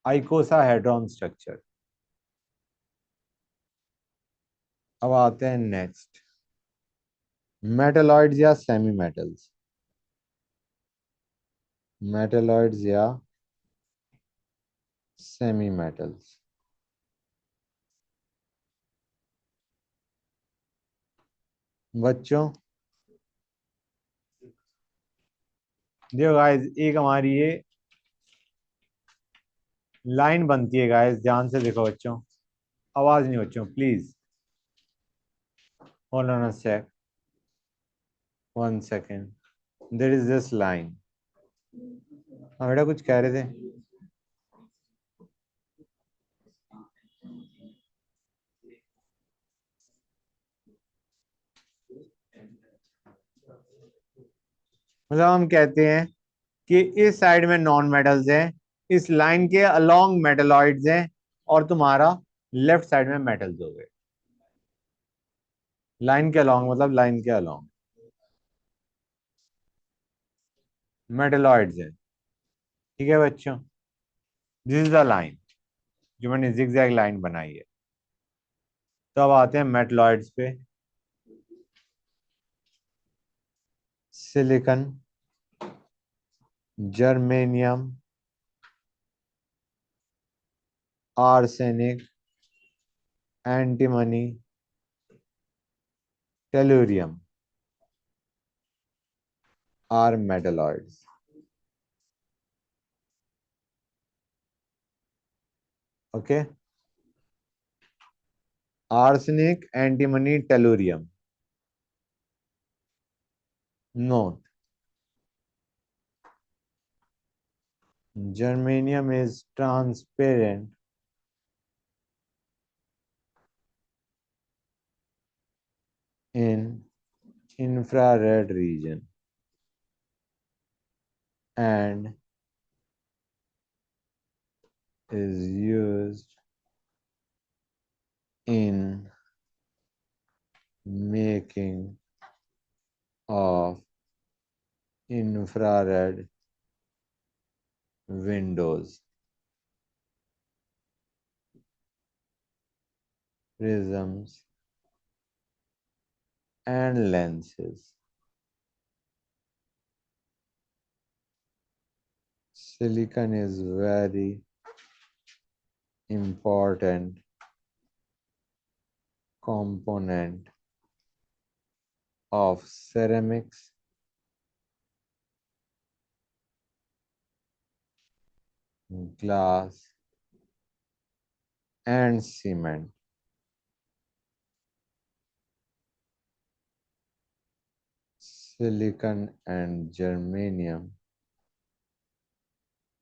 Icosahedron structure. अब आते हैं नेक्स्ट, मेटलॉइड्स या सेमी मेटल्स. मेटलॉइड्स या सेमी मेटल्स. बच्चों देखो guys, एक हमारी ये लाइन बनती है गाइस, ध्यान से देखो बच्चों. आवाज नहीं बच्चों please. Hold on a sec, 1 second. There is this line. हाँ बेटा कुछ कह रहे थे? मतलब हम कहते हैं कि इस साइड में नॉन मेटल्स हैं, इस लाइन के अलोंग मेटलॉइड्स हैं, और तुम्हारा लेफ्ट साइड में मेटल्स हो गए. लाइन के अलोंग मतलब लाइन के अलोंग मेटलॉइड्स हैं. ठीक है बच्चों? दिस इज द लाइन जो मैंने जिगजैग लाइन बनाई है. तो अब आते हैं मेटलॉइड्स पे. Silicon, germanium, arsenic, antimony, tellurium are metalloids. Okay, arsenic, antimony, tellurium. Note, germanium is transparent in infrared region and is used in making of infrared windows, prisms, and lenses. silicon is very important component of ceramics, glass, and cement. Silicon and germanium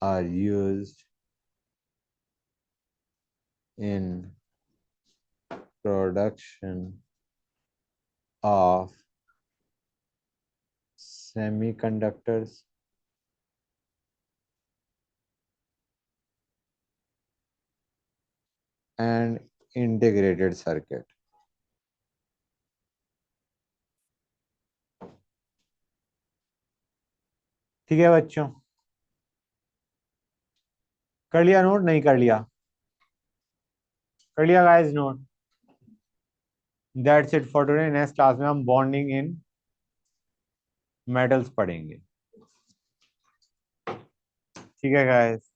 are used in production of semiconductors and integrated circuit. ठीक है बच्चों, कर लिया note? नहीं कर लिया? कर लिया guys note? That's it for today. Next class में हम बॉन्डिंग इन मेटल्स पढ़ेंगे। ठीक है गाइस।